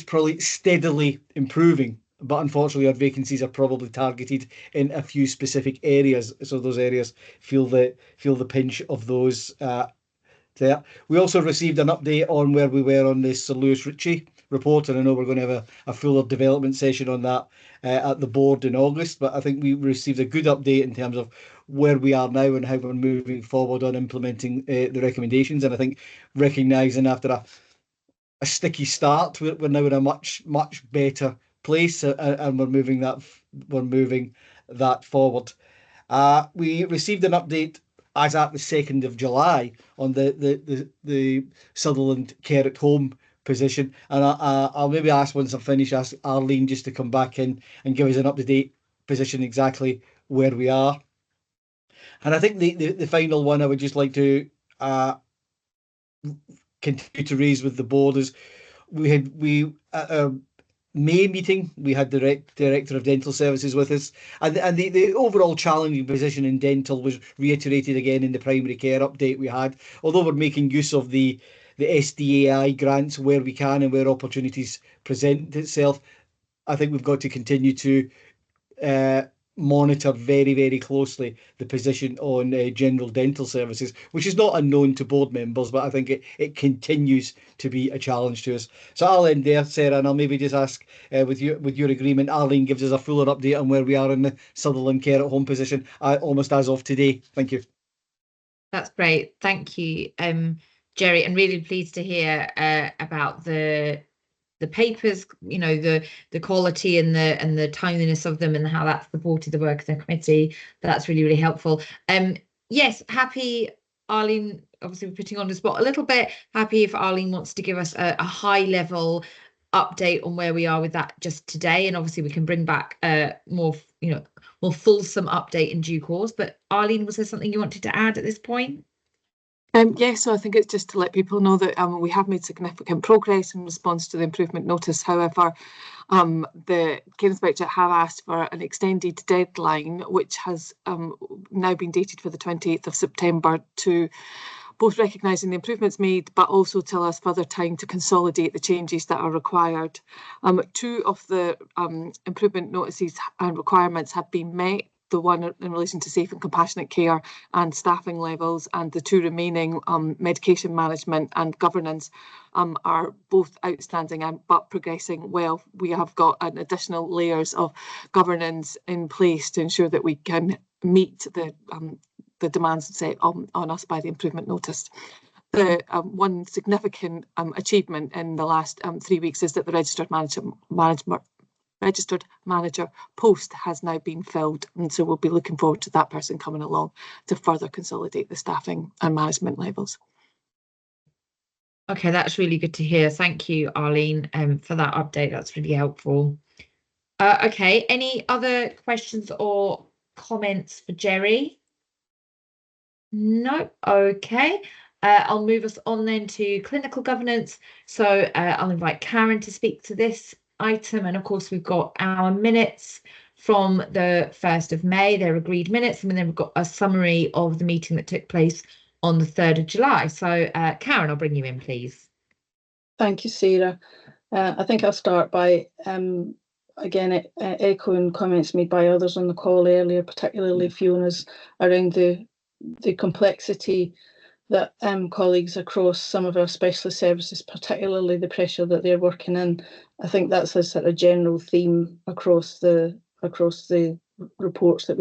Speaker 8: probably steadily improving. But unfortunately, our vacancies are probably targeted in a few specific areas, so those areas feel the pinch of those. There. We also received an update on where we were on the Sir Lewis Ritchie report, and I know we're going to have a fuller development session on that at the board in August, but I think we received a good update in terms of where we are now and how we're moving forward on implementing the recommendations. And I think recognising after a sticky start, we're now in a much better place, and we're moving that forward. We received an update as at the 2nd of July on the Sutherland Care at Home position. And I'll maybe ask, once I'm finished, ask Arlene just to come back in and give us an up-to-date position exactly where we are. And I think the final one I would just like to continue to raise with the board is we at our May meeting, we had the Director of Dental Services with us, and the overall challenging position in dental was reiterated again in the primary care update we had. Although we're making use of the SDAI grants where we can and where opportunities present itself, I think we've got to continue to monitor very closely the position on general dental services, which is not unknown to board members, but I think it continues to be a challenge to us. So I'll end there, Sarah, and I'll maybe just ask, with your agreement, Arlene gives us a fuller update on where we are in the Sutherland Care at Home position, almost as of today. Thank you.
Speaker 1: That's great. Thank you, Jerry, and really pleased to hear about the papers, you know, the quality and the timeliness of them, and how that's supported the work of the committee. That's really helpful. Yes, happy, Arlene, obviously we're putting on the spot a little bit. Happy if Arlene wants to give us a high level update on where we are with that just today, and obviously we can bring back more fulsome update in due course. But Arlene, was there something you wanted to add at this point?
Speaker 14: Yes, so I think it's just to let people know that we have made significant progress in response to the improvement notice. However, the Care Inspectorate have asked for an extended deadline, which has now been dated for the 28th of September, to both recognising the improvements made, but also to allow us further time to consolidate the changes that are required. 2 of the improvement notices and requirements have been met. The one in relation to safe and compassionate care and staffing levels, and the 2 remaining, medication management and governance, are both outstanding but progressing well. We have got an additional layers of governance in place to ensure that we can meet the demands set on us by the improvement notice. The one significant achievement in the last 3 weeks is that the registered manager post has now been filled, and so we'll be looking forward to that person coming along to further consolidate the staffing and management levels.
Speaker 1: Okay, that's really good to hear. Thank you, Arlene, for that update. That's really helpful. Okay, any other questions or comments for Jerry? No. Okay. I'll move us on then to clinical governance. So I'll invite Karen to speak to this item, and of course we've got our minutes from the 1st of May, they're agreed minutes, and then we've got a summary of the meeting that took place on the 3rd of July. So Karen, I'll bring you in, please.
Speaker 10: Thank you, Sarah. I think I'll start by again echoing comments made by others on the call earlier, particularly Fiona's, around the complexity that colleagues across some of our specialist services, particularly the pressure that they're working in. I think that's a sort of general theme across the reports that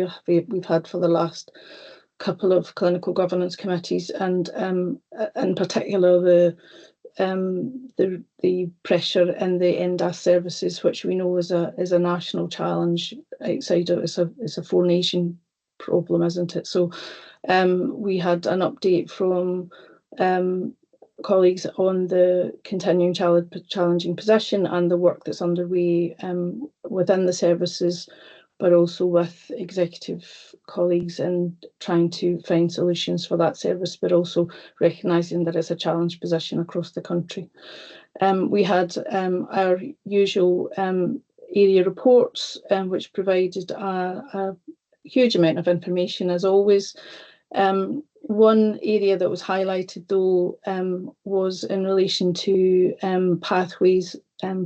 Speaker 10: we've had for the last couple of clinical governance committees, and in particular the pressure in the NDAS services, which we know is a national challenge outside of it's a 4-nation problem, isn't it? So we had an update from colleagues on the continuing challenging position and the work that's underway within the services, but also with executive colleagues and trying to find solutions for that service, but also recognising that it's a challenged position across the country. We had our usual area reports, which provided a huge amount of information as always. One area that was highlighted though was in relation to pathways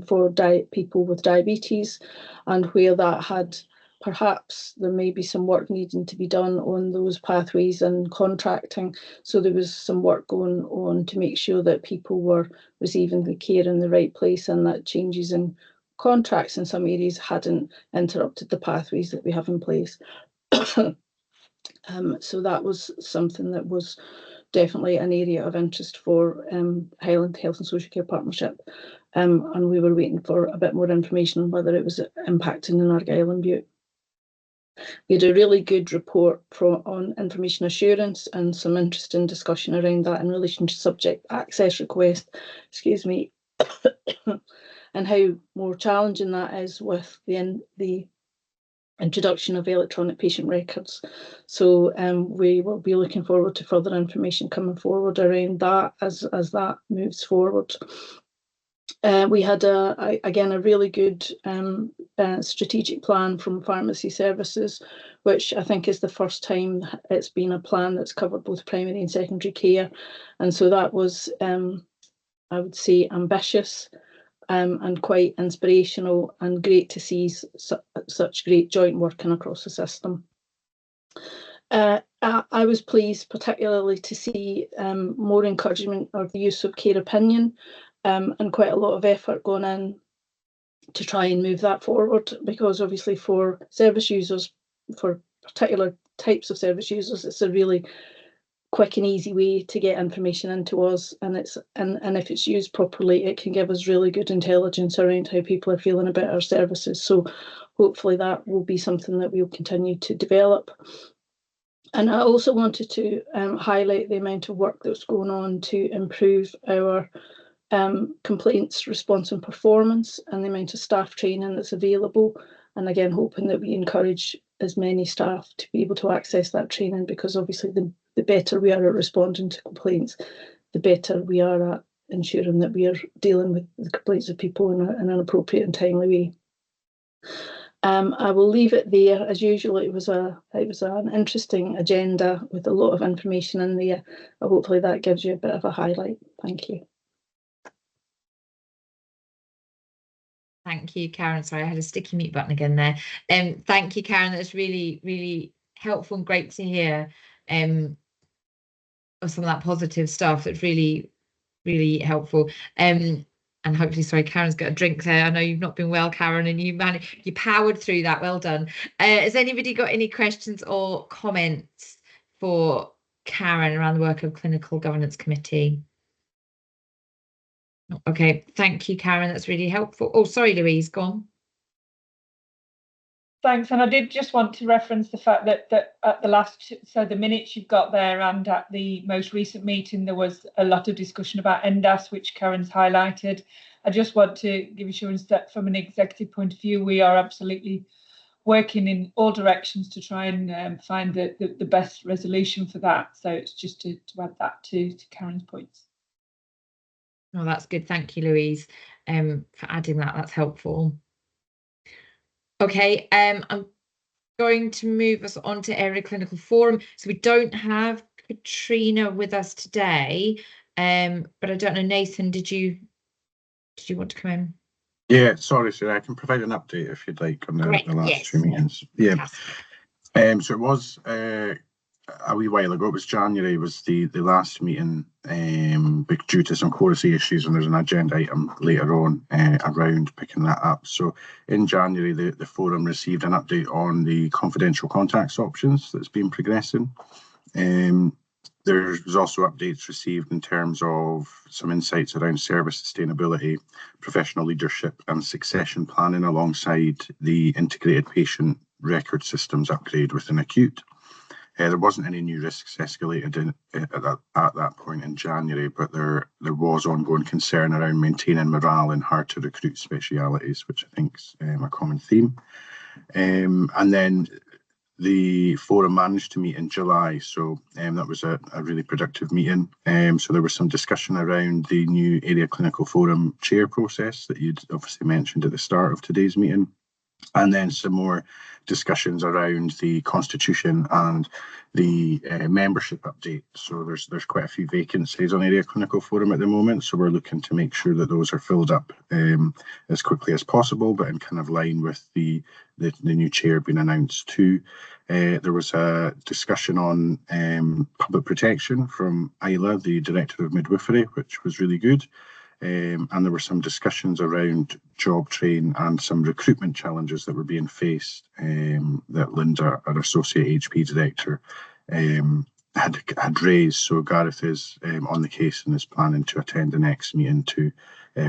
Speaker 10: for people with diabetes, and where that had perhaps there may be some work needing to be done on those pathways and contracting. So there was some work going on to make sure that people were receiving the care in the right place, and that changes in contracts in some areas hadn't interrupted the pathways that we have in place. So that was something that was definitely an area of interest for Highland Health and Social Care Partnership, and we were waiting for a bit more information on whether it was impacting in Argyll and Bute. We had a really good report on information assurance and some interesting discussion around that in relation to subject access request, and how more challenging that is with the introduction of electronic patient records. So we will be looking forward to further information coming forward around that as that moves forward. We had again a really good strategic plan from pharmacy services, which I think is the first time it's been a plan that's covered both primary and secondary care, and so that was I would say ambitious and quite inspirational, and great to see such great joint working across the system. I was pleased particularly to see more encouragement of the use of care opinion, and quite a lot of effort going in to try and move that forward, because obviously for service users, for particular types of service users, it's a really quick and easy way to get information into us, and if it's used properly, it can give us really good intelligence around how people are feeling about our services. So hopefully that will be something that we'll continue to develop. And I also wanted to highlight the amount of work that's going on to improve our complaints response and performance, and the amount of staff training that's available, and again hoping that we encourage as many staff to be able to access that training, because obviously the the better we are at responding to complaints, the better we are at ensuring that we are dealing with the complaints of people in an appropriate and timely way. I will leave it there. As usual, it was an interesting agenda with a lot of information in there. Hopefully that gives you a bit of a highlight. Thank you.
Speaker 1: Thank you, Karen. Sorry, I had a sticky mute button again there. Thank you, Karen. That's really, really helpful and great to hear of some of that positive stuff. That's really, really helpful. And hopefully, sorry, Karen's got a drink there. I know you've not been well, Karen, and you powered through that. Well done. Has anybody got any questions or comments for Karen around the work of Clinical Governance Committee? Okay, thank you, Karen. That's really helpful. Oh, sorry, Louise, go on.
Speaker 15: Thanks, and I did just want to reference the fact that at the minutes you've got there, and at the most recent meeting there was a lot of discussion about NDAS, which Karen's highlighted. I just want to give assurance that from an executive point of view, we are absolutely working in all directions to try and find the best resolution for that. So it's just to add that to Karen's points.
Speaker 1: Oh, that's good. Thank you, Louise, for adding that. That's helpful. Okay, I'm going to move us on to Area Clinical Forum. So we don't have Katrina with us today, but I don't know, Nathan, did you want to come in?
Speaker 2: Yeah, sorry, sir. I can provide an update if you'd like on the last two meetings. Yeah. So it was a wee while ago. It was January was the last meeting, due to some quality issues, and there's an agenda item later on around picking that up. So in January, the forum received an update on the confidential contacts options that's been progressing. There's also updates received in terms of some insights around service sustainability, professional leadership and succession planning, alongside the integrated patient record systems upgrade within acute. There wasn't any new risks escalated at that point in January, but there was ongoing concern around maintaining morale in hard to recruit specialities, which I think is a common theme. And then the forum managed to meet in July, so that was a really productive meeting. So there was some discussion around the new Area Clinical Forum chair process that you'd obviously mentioned at the start of today's meeting, and then some more discussions around the constitution and the membership update. So there's quite a few vacancies on Area Clinical Forum at the moment, so we're looking to make sure that those are filled up as quickly as possible, but in kind of line with the new chair being announced too. There was a discussion on public protection from Isla, the Director of Midwifery, which was really good. And there were some discussions around job train and some recruitment challenges that were being faced that Linda, our Associate HP Director, had raised. So Gareth is on the case and is planning to attend the next meeting to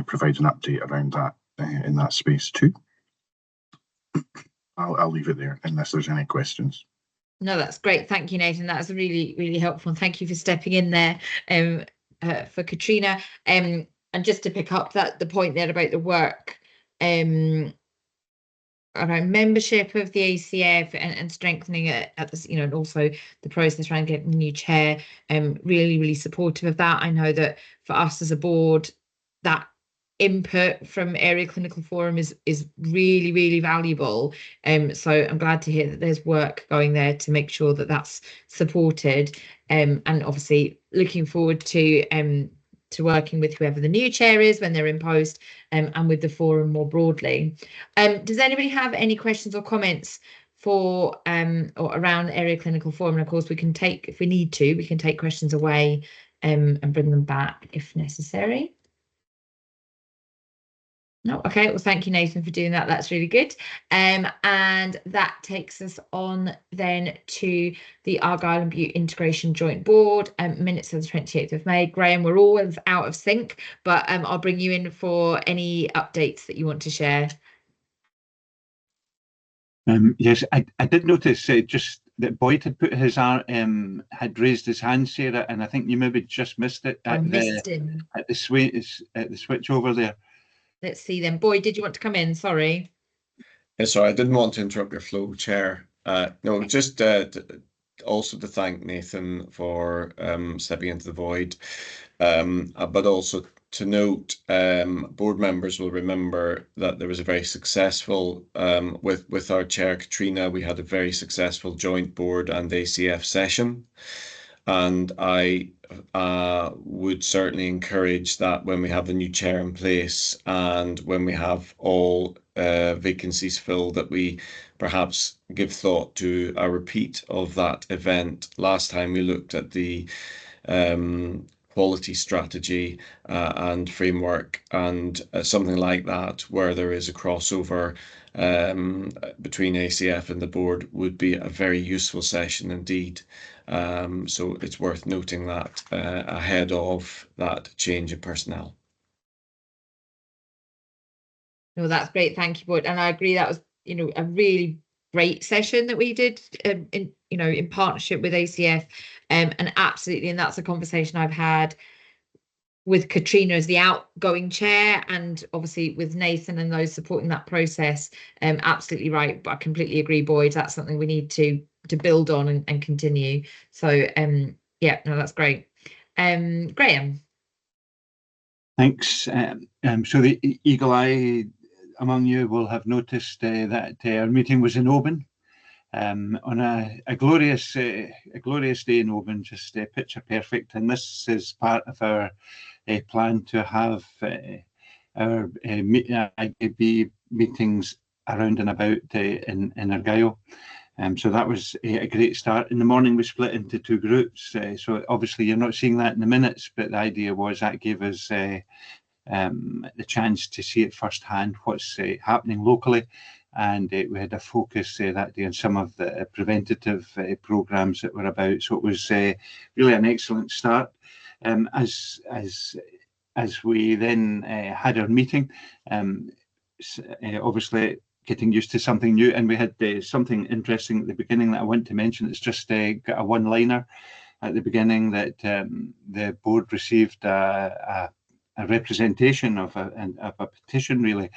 Speaker 2: provide an update around that in that space too. I'll leave it there unless there's any questions.
Speaker 1: No, that's great. Thank you, Nathan. That's really, really helpful. And thank you for stepping in there for Katrina. And just to pick up the point there about the work around membership of the ACF and strengthening it at this, and also the process around getting a new chair, really, really supportive of that. I know that for us as a board, that input from Area Clinical Forum is really, really valuable. So I'm glad to hear that there's work going there to make sure that that's supported. And obviously looking forward to working with whoever the new chair is when they're in post, and with the forum more broadly. Does anybody have any questions or comments for or around Area Clinical Forum? And of course, we can take, if we need to, we can take questions away and bring them back if necessary. No, okay, well, thank you, Nathan, for doing that. That's really good. And that takes us on then to the Argyll and Bute Integration Joint Board, minutes of the 28th of May. Graham, we're all out of sync, but I'll bring you in for any updates that you want to share.
Speaker 5: Yes, I did notice just that Boyd had put his had raised his hand, Sarah, and I think you maybe just missed it at the switch over there.
Speaker 1: Let's see then. Boyd, did you want to come in? Sorry.
Speaker 9: Yeah, sorry, I didn't want to interrupt your flow, Chair. No, just also to thank Nathan for stepping into the void, but also to note, board members will remember that there was a very successful, with our chair Katrina, we had a very successful joint board and ACF session. And I would certainly encourage that when we have the new chair in place and when we have all vacancies filled, that we perhaps give thought to a repeat of that event. Last time we looked at the quality strategy and framework, and something like that where there is a crossover between ACF and the board would be a very useful session indeed. So it's worth noting that ahead of that change in personnel.
Speaker 1: No, that's great. Thank you, Boyd. And I agree that was, a really great session that we did in partnership with ACF. And absolutely, and that's a conversation I've had with Katrina as the outgoing chair, and obviously with Nathan and those supporting that process. Absolutely right. But I completely agree, Boyd. That's something we need to build on and continue. So yeah, no, that's great. Graham.
Speaker 5: Thanks. So the eagle eye among you will have noticed that our meeting was in Oban on a glorious day in Oban, just picture perfect. And this is part of our plan to have our IAB meetings around and about in Argyll. So that was a great start. In the morning, we split into two groups. So obviously, you're not seeing that in the minutes, but the idea was that gave us the chance to see it firsthand, what's happening locally. And we had a focus that day on some of the preventative programmes that were about. So it was really an excellent start. As we then had our meeting, obviously getting used to something new, and we had something interesting at the beginning that I want to mention. It's just got a one-liner at the beginning that the board received a representation of a petition, really,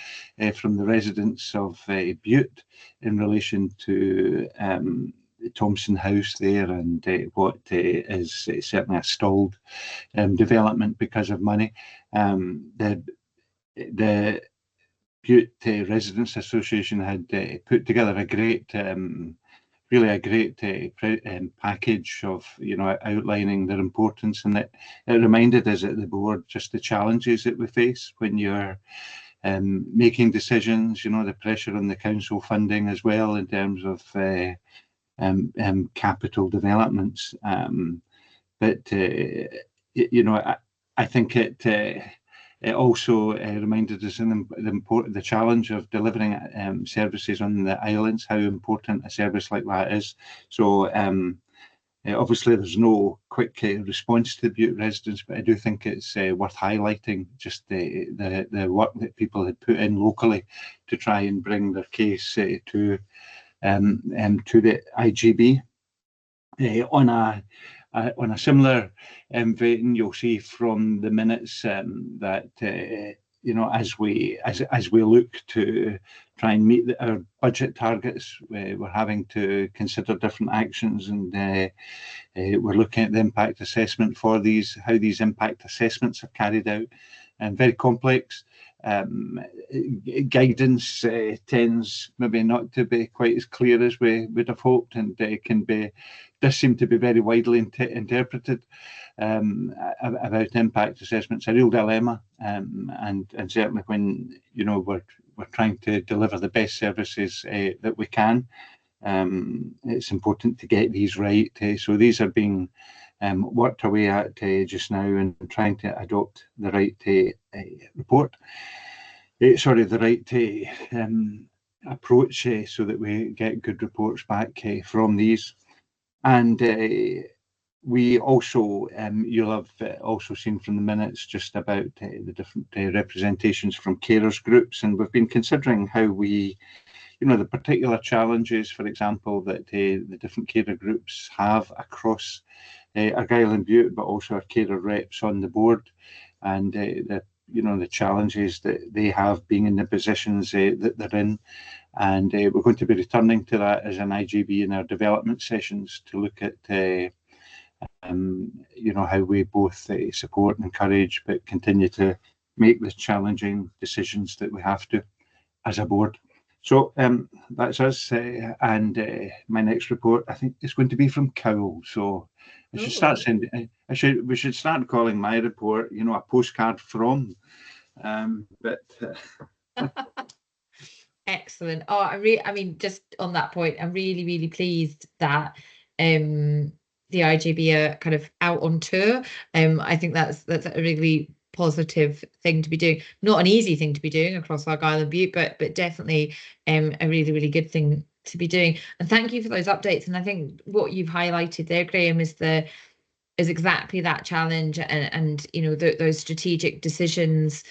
Speaker 5: from the residents of Bute in relation to Thompson House there, and what is certainly a stalled development because of money. The Bute Residents Association had put together a great, really a great package of, outlining their importance, and it reminded us at the board just the challenges that we face when you're making decisions, the pressure on the council funding as well in terms of capital developments. But I think it also reminded us the challenge of delivering services on the islands, how important a service like that is. So obviously there's no quick response to the Bute residents, but I do think it's worth highlighting just the work that people had put in locally to try and bring their case to the IGB. On a similar vein, you'll see from the minutes that as we look to try and meet our budget targets, we're having to consider different actions, and we're looking at the impact assessment for these, how these impact assessments are carried out, and very complex. Guidance tends maybe not to be quite as clear as we would have hoped, and does seem to be very widely interpreted about impact assessments. A real dilemma, and certainly when we're trying to deliver the best services that we can, it's important to get these right. So these are being worked away at just now, and trying to adopt the right report. The right approach, so that we get good reports back from these. And we also, you'll have also seen from the minutes just about the different representations from carers groups, and we've been considering how we, the particular challenges, for example, that the different carer groups have across Argyll and Bute, but also our carer reps on the board, and the challenges that they have being in the positions that they're in, and we're going to be returning to that as an IGB in our development sessions to look at how we both support and encourage but continue to make the challenging decisions that we have to as a board. So that's us, and my next report I think is going to be from Cowell. So I should start sending. We should start calling my report, a postcard from.
Speaker 1: Excellent. Oh, I mean, just on that point, I'm really, really pleased that the IGB are kind of out on tour. I think that's a really positive thing to be doing. Not an easy thing to be doing across Argyll and Bute, but definitely a really, really good thing to be doing. And thank you for those updates. And I think what you've highlighted there, Graham, is exactly that challenge, and those strategic decisions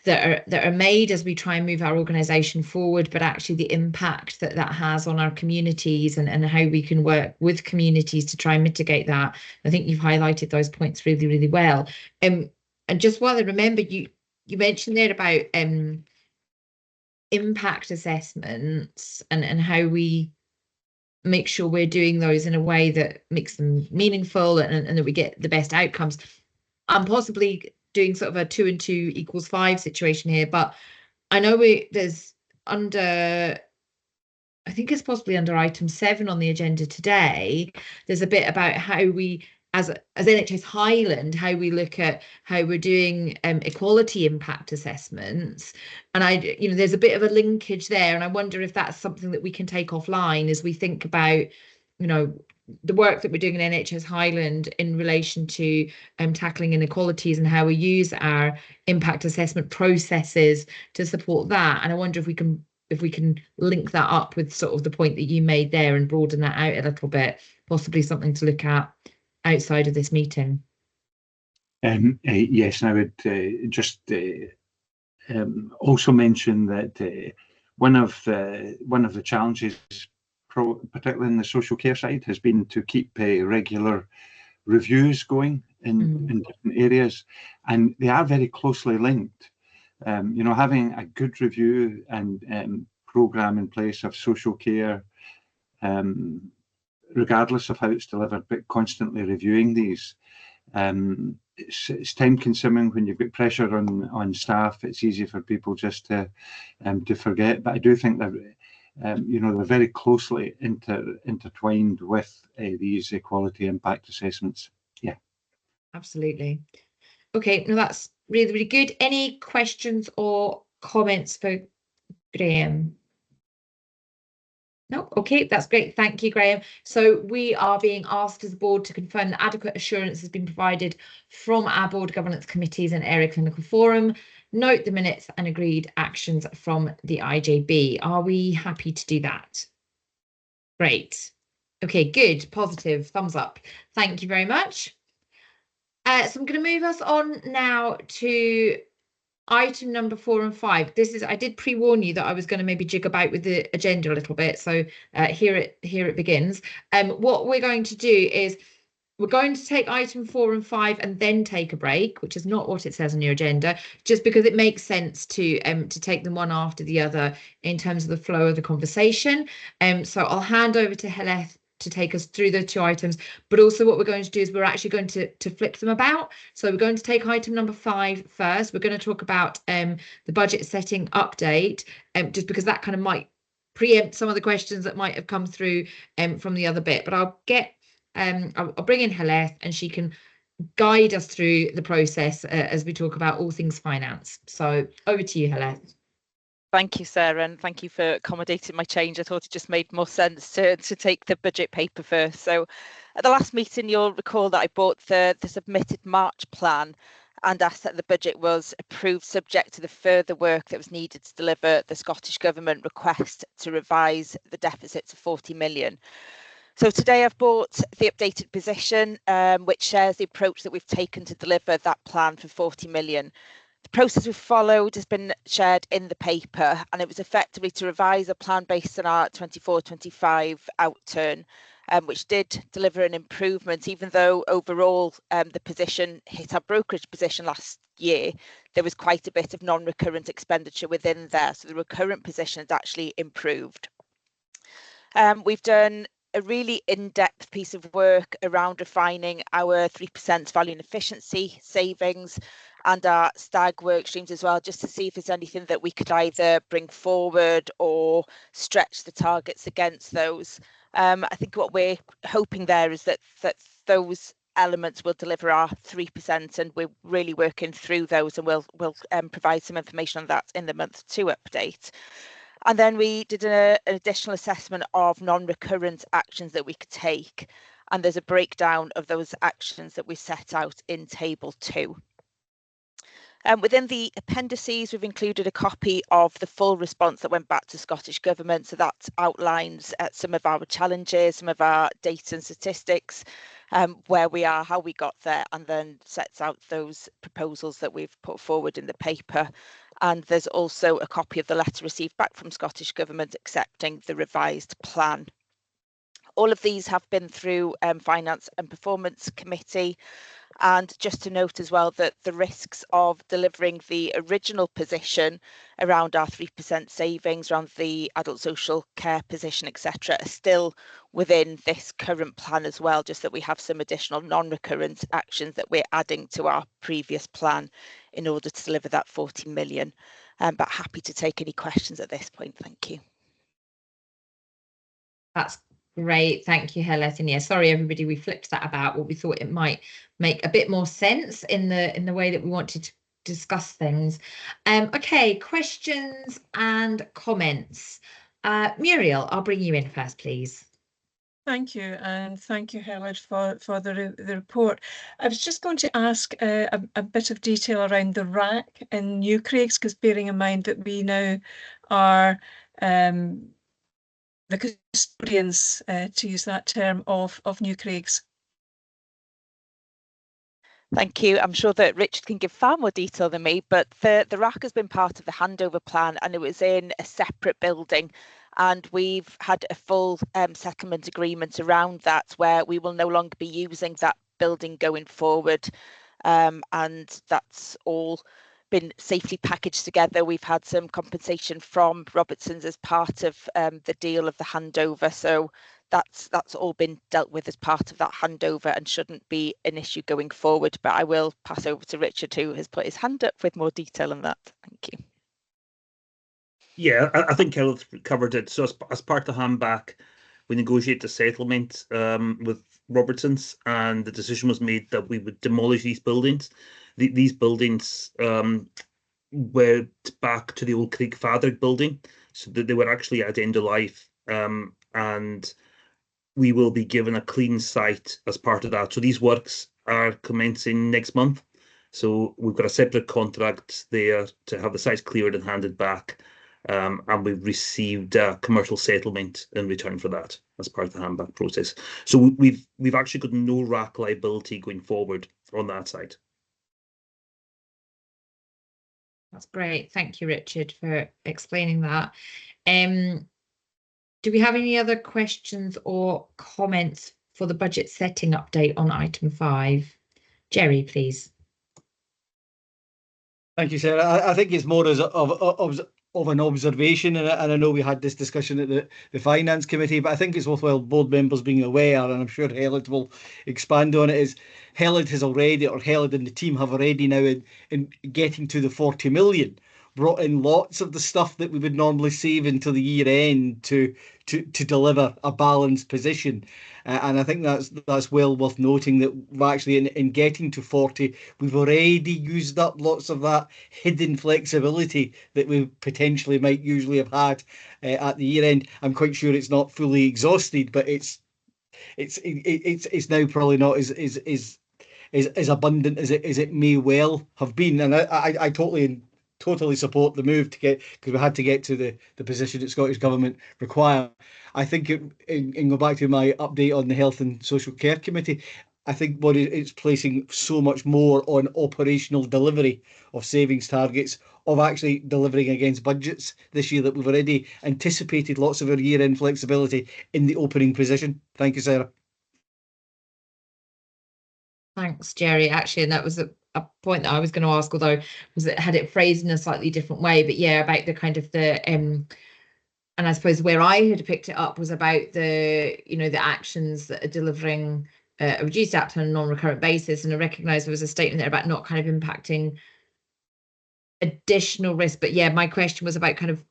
Speaker 1: that are made as we try and move our organisation forward, but actually the impact that has on our communities and how we can work with communities to try and mitigate that. I think you've highlighted those points really, really well. And just while I remember, you mentioned there about impact assessments and how we make sure we're doing those in a way that makes them meaningful and that we get the best outcomes. I'm possibly doing sort of a 2 and 2 equals 5 situation here, but I know there's under, I think it's possibly under item 7 on the agenda today, there's a bit about how we, as NHS Highland, how we look at how we're doing equality impact assessments. And there's a bit of a linkage there, and I wonder if that's something that we can take offline as we think about, the work that we're doing in NHS Highland in relation to tackling inequalities and how we use our impact assessment processes to support that. And I wonder if we can link that up with sort of the point that you made there and broaden that out a little bit, possibly something to look at outside of this meeting.
Speaker 5: Yes, and I would just also mention that one of the challenges, particularly in the social care side, has been to keep regular reviews going in different areas, and they are very closely linked. Having a good review and programme in place of social care, regardless of how it's delivered, but constantly reviewing these. It's time consuming when you've got pressure on staff. It's easy for people just to forget, but I do think that they're very closely intertwined with these equality impact assessments. Yeah, absolutely.
Speaker 1: Okay, no, that's really, really good. Any questions or comments for Graham? No, okay, that's great. Thank you, Graham. So we are being asked as a board to confirm that adequate assurance has been provided from our board governance committees and area clinical forum. Note the minutes and agreed actions from the IJB. Are we happy to do that? Great. Okay, good, positive, thumbs up. Thank you very much. So I'm going to move us on now to item number 4 and 5. I did pre-warn you that I was going to maybe jig about with the agenda a little bit. So here it begins. What we're going to do is we're going to take item 4 and 5 and then take a break, which is not what it says on your agenda, just because it makes sense to take them one after the other in terms of the flow of the conversation. So I'll hand over to Heleth to take us through the 2 items, but also what we're going to do is we're actually going to flip them about. So we're going to take item number 5 first. We're going to talk about the budget setting update, just because that kind of might preempt some of the questions that might have come through from the other bit. But I'll bring in Heleth and she can guide us through the process as we talk about all things finance. So over to you, Heleth.
Speaker 16: Thank you, Sarah, and thank you for accommodating my change. I thought it just made more sense to take the budget paper first. So at the last meeting, you'll recall that I brought the submitted March plan and asked that the budget was approved subject to the further work that was needed to deliver the Scottish Government request to revise the deficit to 40 million. So today I've brought the updated position, which shares the approach that we've taken to deliver that plan for 40 million. The process we've followed has been shared in the paper, and it was effectively to revise a plan based on our 24-25 outturn which did deliver an improvement, even though overall the position hit our brokerage position last year. There was quite a bit of non-recurrent expenditure within there, so the recurrent position has actually improved. We've done a really in-depth piece of work around refining our 3% value and efficiency savings and our stag work streams as well, just to see if there's anything that we could either bring forward or stretch the targets against those. I think what we're hoping there is that those elements will deliver our 3%, and we're really working through those, and we'll provide some information on that in the month 2 update. And then we did an additional assessment of non-recurrent actions that we could take. And there's a breakdown of those actions that we set out in table 2. Within the appendices, we've included a copy of the full response that went back to Scottish Government. So that outlines some of our challenges, some of our data and statistics, where we are, how we got there, and then sets out those proposals that we've put forward in the paper. And there's also a copy of the letter received back from Scottish Government accepting the revised plan. All of these have been through Finance and Performance Committee. And just to note as well that the risks of delivering the original position around our 3% savings, around the adult social care position, etc., are still within this current plan as well, just that we have some additional non-recurrent actions that we're adding to our previous plan in order to deliver that 40 million. But happy to take any questions at this point. Thank you.
Speaker 1: That's great. Thank you, Helen. And yeah, sorry, everybody, we flipped that about what we thought it might make a bit more sense in the way that we wanted to discuss things. Okay, questions and comments. Muriel, I'll bring you in first, please.
Speaker 17: Thank you, and thank you, Helen, for the report. I was just going to ask a bit of detail around the RAC in New Craigs, because bearing in mind that we now are the custodians, to use that term, of New Craigs.
Speaker 16: Thank you. I'm sure that Richard can give far more detail than me, but the RAC has been part of the handover plan, and it was in a separate building. And we've had a full settlement agreement around that, where we will no longer be using that building going forward. And that's all been safely packaged together. We've had some compensation from Robertson's as part of the deal of the handover. So that's all been dealt with as part of that handover and shouldn't be an issue going forward. But I will pass over to Richard, who has put his hand up with more detail on that. Thank you.
Speaker 6: Yeah, I think Helen covered it. So as part of the handback, we negotiated a settlement with Robertson's, and the decision was made that we would demolish these buildings. These buildings were back to the old Craig Father building, so that they were actually at end of life, and we will be given a clean site as part of that. So these works are commencing next month. So we've got a separate contract there to have the sites cleared and handed back. And we've received a commercial settlement in return for that as part of the handback process. So we've actually got no RAC liability going forward on that side.
Speaker 1: That's great. Thank you, Richard, for explaining that. Do we have any other questions or comments for the budget setting update on item 5? Jerry, please.
Speaker 8: Thank you, Sarah. I think it's more as of an observation, and I know we had this discussion at the Finance Committee, but I think it's worthwhile board members being aware, and I'm sure Helen will expand on it, is Helen has already, or Helen and the team have already now in getting to the 40 million, brought in lots of the stuff that we would normally save until the year end to deliver a balanced position. And I think that's well worth noting that we're actually in getting to 40, we've already used up lots of that hidden flexibility that we potentially might usually have had at the year end. I'm quite sure it's not fully exhausted, but it's now probably not as abundant as it may well have been. And I totally support the move to get, because we had to get to the position that Scottish Government require. I think and go back to my update on the Health and Social Care Committee, I think what it's placing so much more on operational delivery of savings targets of actually delivering against budgets this year, that we've already anticipated lots of our year-end flexibility in the opening position. Thank you, Sarah.
Speaker 1: Thanks, Jerry. Actually, and that was a point that I was going to ask, although had it phrased in a slightly different way. But yeah, about the kind of the and I suppose where I had picked it up was about the the actions that are delivering a reduced outcome on a non-recurrent basis. And I recognise there was a statement there about not kind of impacting additional risk. But yeah, my question was about kind of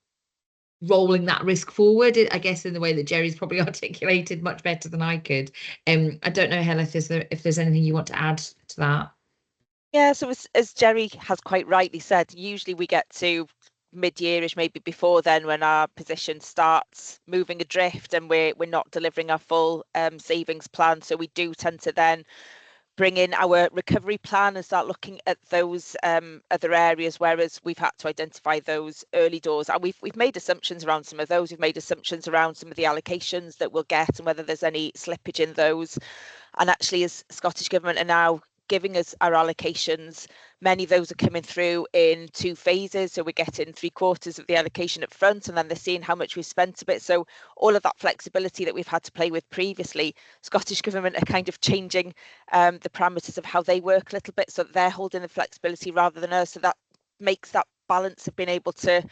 Speaker 1: rolling that risk forward, I guess, in the way that Jerry's probably articulated much better than I could. I don't know, Helen, if there's anything you want to add to that.
Speaker 16: Yeah, so as Jerry has quite rightly said, usually we get to mid-yearish, maybe before then, when our position starts moving adrift and we're not delivering our full savings plan. So we do tend to then bring in our recovery plan and start looking at those other areas, whereas we've had to identify those early doors. And we've made assumptions around some of those. We've made assumptions around some of the allocations that we'll get and whether there's any slippage in those. And actually, as Scottish Government are now giving us our allocations, many of those are coming through in 2 phases. So we're getting 3/4 of the allocation up front, and then they're seeing how much we've spent of it. So all of that flexibility that we've had to play with previously, Scottish Government are kind of changing the parameters of how they work a little bit, so that they're holding the flexibility rather than us. So that makes that balance of being able to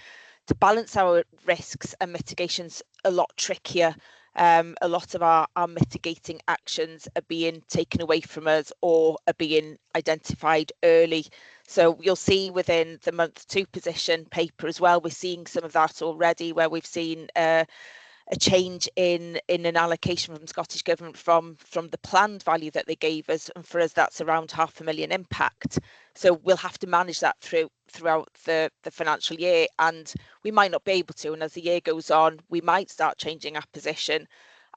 Speaker 16: balance our risks and mitigations a lot trickier. A lot of our mitigating actions are being taken away from us or are being identified early. So you'll see within the month 2 position paper as well, we're seeing some of that already, where we've seen a change in an allocation from Scottish Government from the planned value that they gave us, and for us that's around £500,000 impact. So we'll have to manage that throughout the financial year, and we might not be able to, and as the year goes on we might start changing our position.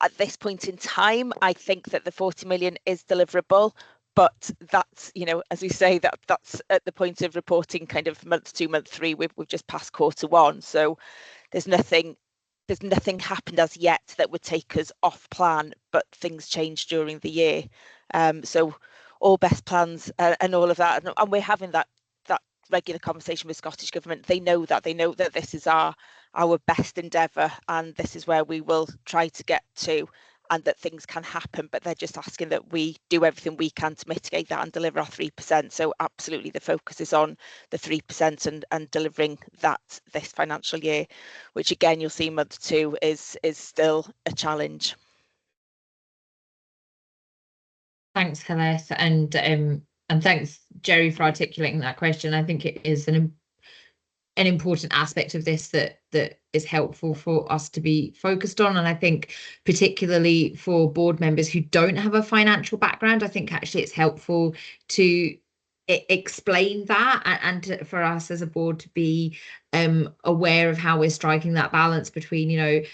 Speaker 16: At this point in time, I think that the 40 million is deliverable, but that's, as we say, that's at the point of reporting kind of month 2, month 3. We've just passed Q1, so there's nothing happened as yet that would take us off plan, but things change during the year. So all best plans and all of that, and we're having that regular conversation with Scottish Government. They know that this is our best endeavour, and this is where we will try to get to, and that things can happen, but they're just asking that we do everything we can to mitigate that and deliver our 3%. So absolutely the focus is on the 3% and delivering that this financial year, which again you'll see month 2 is still a challenge.
Speaker 1: Thanks, Celeste, and thanks, Jerry, for articulating that question. I think it is an important aspect of this that is helpful for us to be focused on. And I think particularly for board members who don't have a financial background, I think actually it's helpful to explain that, and for us as a board to be aware of how we're striking that balance between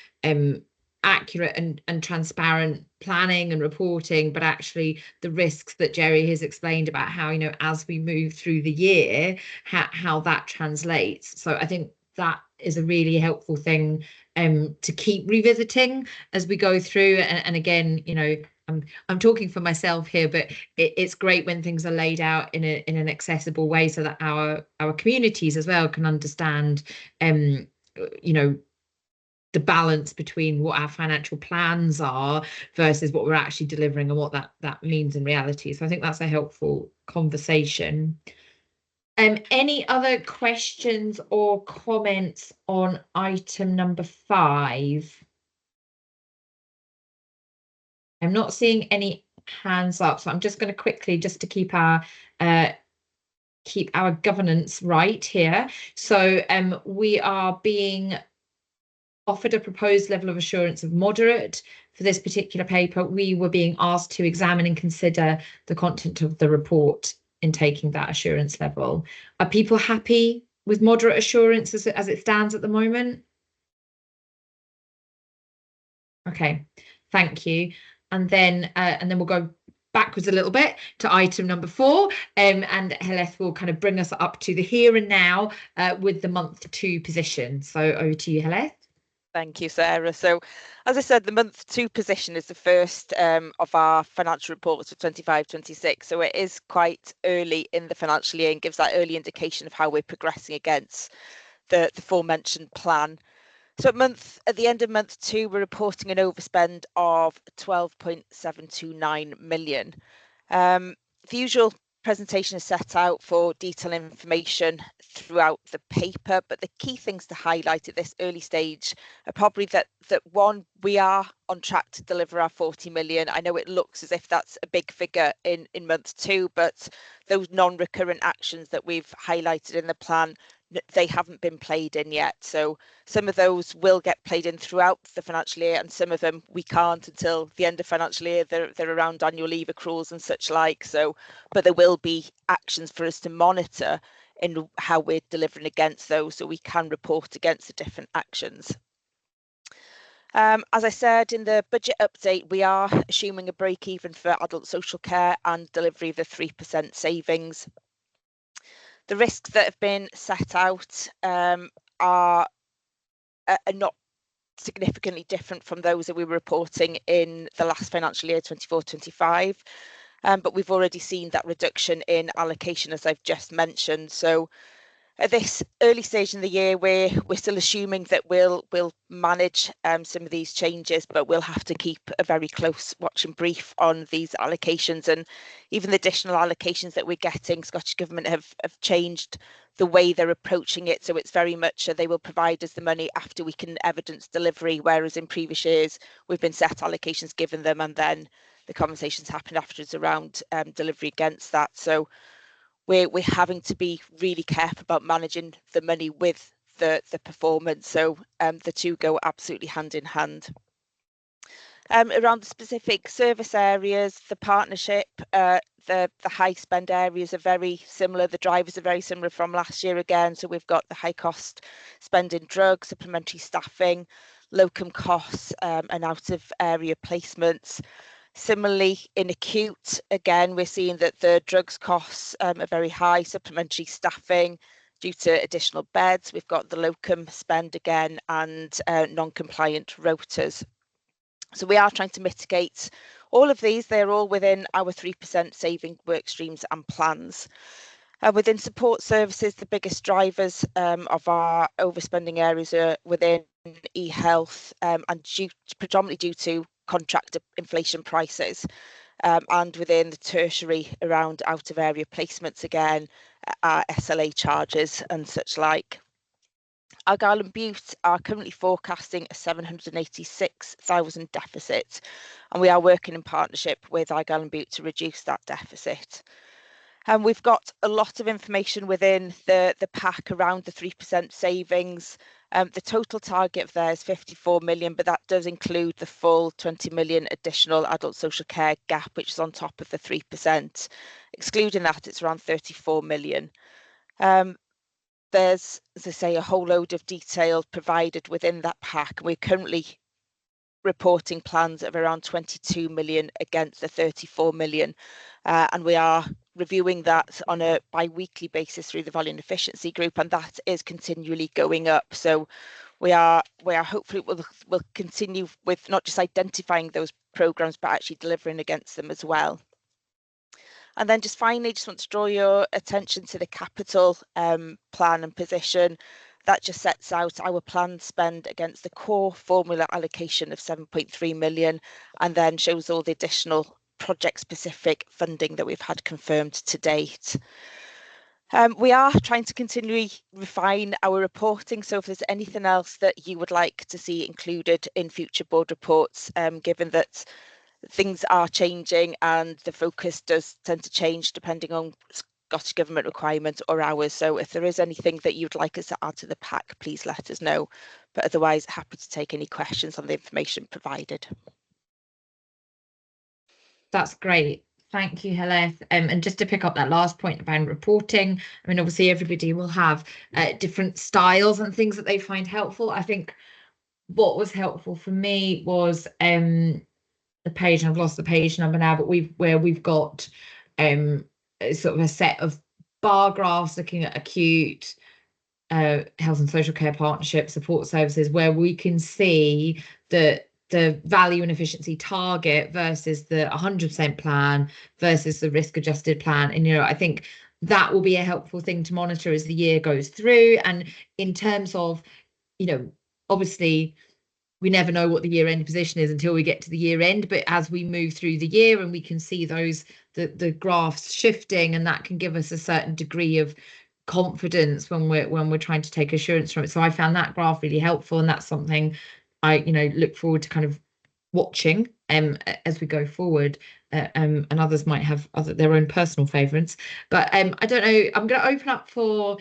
Speaker 1: accurate and transparent planning and reporting, but actually the risks that Jerry has explained about how as we move through the year, how that translates. So I think that is a really helpful thing to keep revisiting as we go through. And again, I'm talking for myself here, but it's great when things are laid out in an accessible way, so that our communities as well can understand the balance between what our financial plans are versus what we're actually delivering and what that means in reality. So I think that's a helpful conversation. Any other questions or comments on item number 5? I'm not seeing any hands up, so I'm just going to quickly, just to keep our governance right here. So we are being offered a proposed level of assurance of moderate. For this particular paper, we were being asked to examine and consider the content of the report in taking that assurance level. Are people happy with moderate assurance as it stands at the moment? Okay, thank you. And then we'll go backwards a little bit to item number 4, and Heleth will kind of bring us up to the here and now with the month 2 position. So over to you, Heleth.
Speaker 16: Thank you, Sarah. So, as I said, the month 2 position is the first of our financial reports for 25-26. So it is quite early in the financial year and gives that early indication of how we're progressing against the aforementioned plan. So at the end of month 2, we're reporting an overspend of 12.729 million. The usual presentation is set out for detailed information throughout the paper, but the key things to highlight at this early stage are probably that one, we are on track to deliver our 40 million. I know it looks as if that's a big figure in month 2, but those non-recurrent actions that we've highlighted in the plan, they haven't been played in yet. So some of those will get played in throughout the financial year, and some of them we can't until the end of financial year. They're around annual leave accruals and such like. So, but there will be actions for us to monitor in how we're delivering against those, so we can report against the different actions. As I said in the budget update, we are assuming a break even for adult social care and delivery of the 3% savings. The risks that have been set out are not significantly different from those that we were reporting in the last financial year, 24-25. But we've already seen that reduction in allocation, as I've just mentioned. So at this early stage in the year, we're still assuming that we'll manage some of these changes, but we'll have to keep a very close watching brief on these allocations, and even the additional allocations that we're getting. Scottish Government have changed the way they're approaching it, so it's very much they will provide us the money after we can evidence delivery, whereas in previous years we've been set allocations given them, and then the conversations happen afterwards around delivery against that. So we're having to be really careful about managing the money with the performance. So the two go absolutely hand in hand. Around the specific service areas, the partnership, the high spend areas are very similar. The drivers are very similar from last year again. So we've got the high cost spend in drugs, supplementary staffing, locum costs, and out of area placements. Similarly, in acute, again, we're seeing that the drugs costs are very high, supplementary staffing due to additional beds. We've got the locum spend again, and non-compliant rotas. So we are trying to mitigate all of these. They're all within our 3% saving work streams and plans. Within support services, the biggest drivers of our overspending areas are within e-health, and predominantly due to contract inflation prices, and within the tertiary around out of area placements again, SLA charges and such like. Argyll and Bute are currently forecasting a 786,000 deficit, and we are working in partnership with Argyll and Bute to reduce that deficit. And we've got a lot of information within the pack around the 3% savings. The total target there is 54 million, but that does include the full 20 million additional adult social care gap, which is on top of the 3%. Excluding that, it's around 34 million. There's, as I say, a whole load of detail provided within that pack. We're currently reporting plans of around 22 million against the 34 million, and we are reviewing that on a bi-weekly basis through the Value and Efficiency Group, and that is continually going up. So we are hopefully we'll continue with not just identifying those programs, but actually delivering against them as well. And then just finally, just want to draw your attention to the capital plan and position. That just sets out our planned spend against the core formula allocation of 7.3 million, and then shows all the additional project-specific funding that we've had confirmed to date. We are trying to continually refine our reporting, so if there's anything else that you would like to see included in future board reports, given that things are changing and the focus does tend to change depending on Scottish Government requirements or ours. So if there is anything that you'd like us to add to the pack, please let us know. But otherwise, happy to take any questions on the information provided.
Speaker 1: That's great. Thank you, Heleth. And just to pick up that last point about reporting, I mean, obviously everybody will have different styles and things that they find helpful. I think what was helpful for me was the page, and I've lost the page number now, but we've got sort of a set of bar graphs looking at acute, health and social care partnership support services, where we can see the value and efficiency target versus the 100% plan versus the risk adjusted plan. And, I think that will be a helpful thing to monitor as the year goes through. And in terms of, obviously, we never know what the year end position is until we get to the year end, but as we move through the year and we can see the graphs shifting, and that can give us a certain degree of confidence when we're trying to take assurance from it. So I found that graph really helpful, and that's something I look forward to kind of watching as we go forward. And others might have their own personal favourites, but I don't know. I'm going to open up for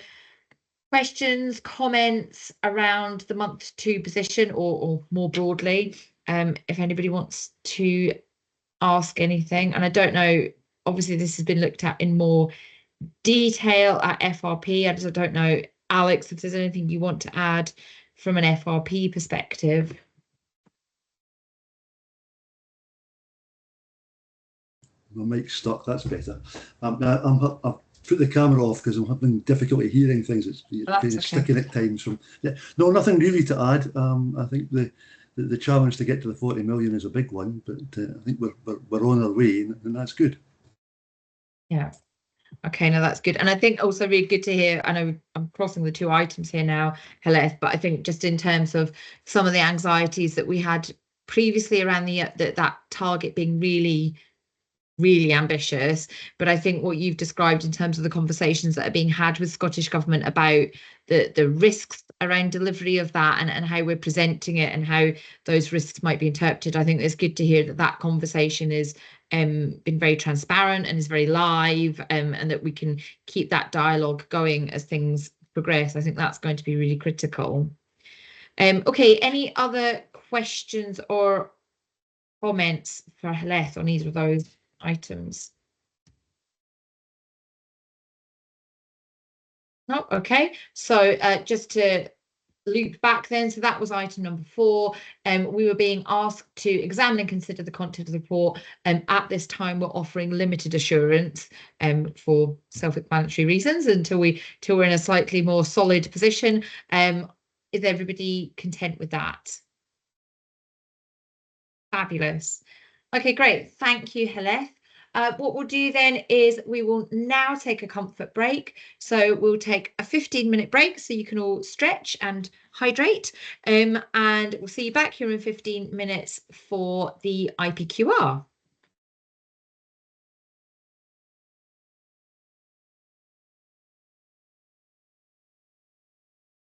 Speaker 1: questions, comments around the month 2 position, or more broadly, if anybody wants to ask anything. And I don't know, obviously this has been looked at in more detail at FRP. I just don't know, Alex, if there's anything you want to add from an FRP perspective.
Speaker 11: My mic's stuck, that's better. I've put the camera off because I'm having difficulty hearing things. It's kind of sticking at times. No, nothing really to add. I think the challenge to get to the 40 million is a big one, but I think we're on our way, and that's good.
Speaker 1: Yeah. Okay, no, that's good. And I think also really good to hear, I know I'm crossing the 2 items here now, Heleth, but I think just in terms of some of the anxieties that we had previously around that target being really ambitious, but I think what you've described in terms of the conversations that are being had with Scottish Government about the risks around delivery of that, and how we're presenting it and how those risks might be interpreted, I think it's good to hear that conversation is been very transparent and is very live, and that we can keep that dialogue going as things progress. I think that's going to be really critical. Okay, any other questions or comments for Heleth on either of those items? No. Okay, so just to loop back then, so that was item number 4. We were being asked to examine and consider the content of the report, and at this time we're offering limited assurance for self-explanatory reasons until we're in a slightly more solid position. Is everybody content with that? Fabulous. Okay, great. Thank you, Heleth. What we'll do then is we will now take a comfort break. So we'll take a 15-minute break so you can all stretch and hydrate. And we'll see you back here in 15 minutes for the IPQR.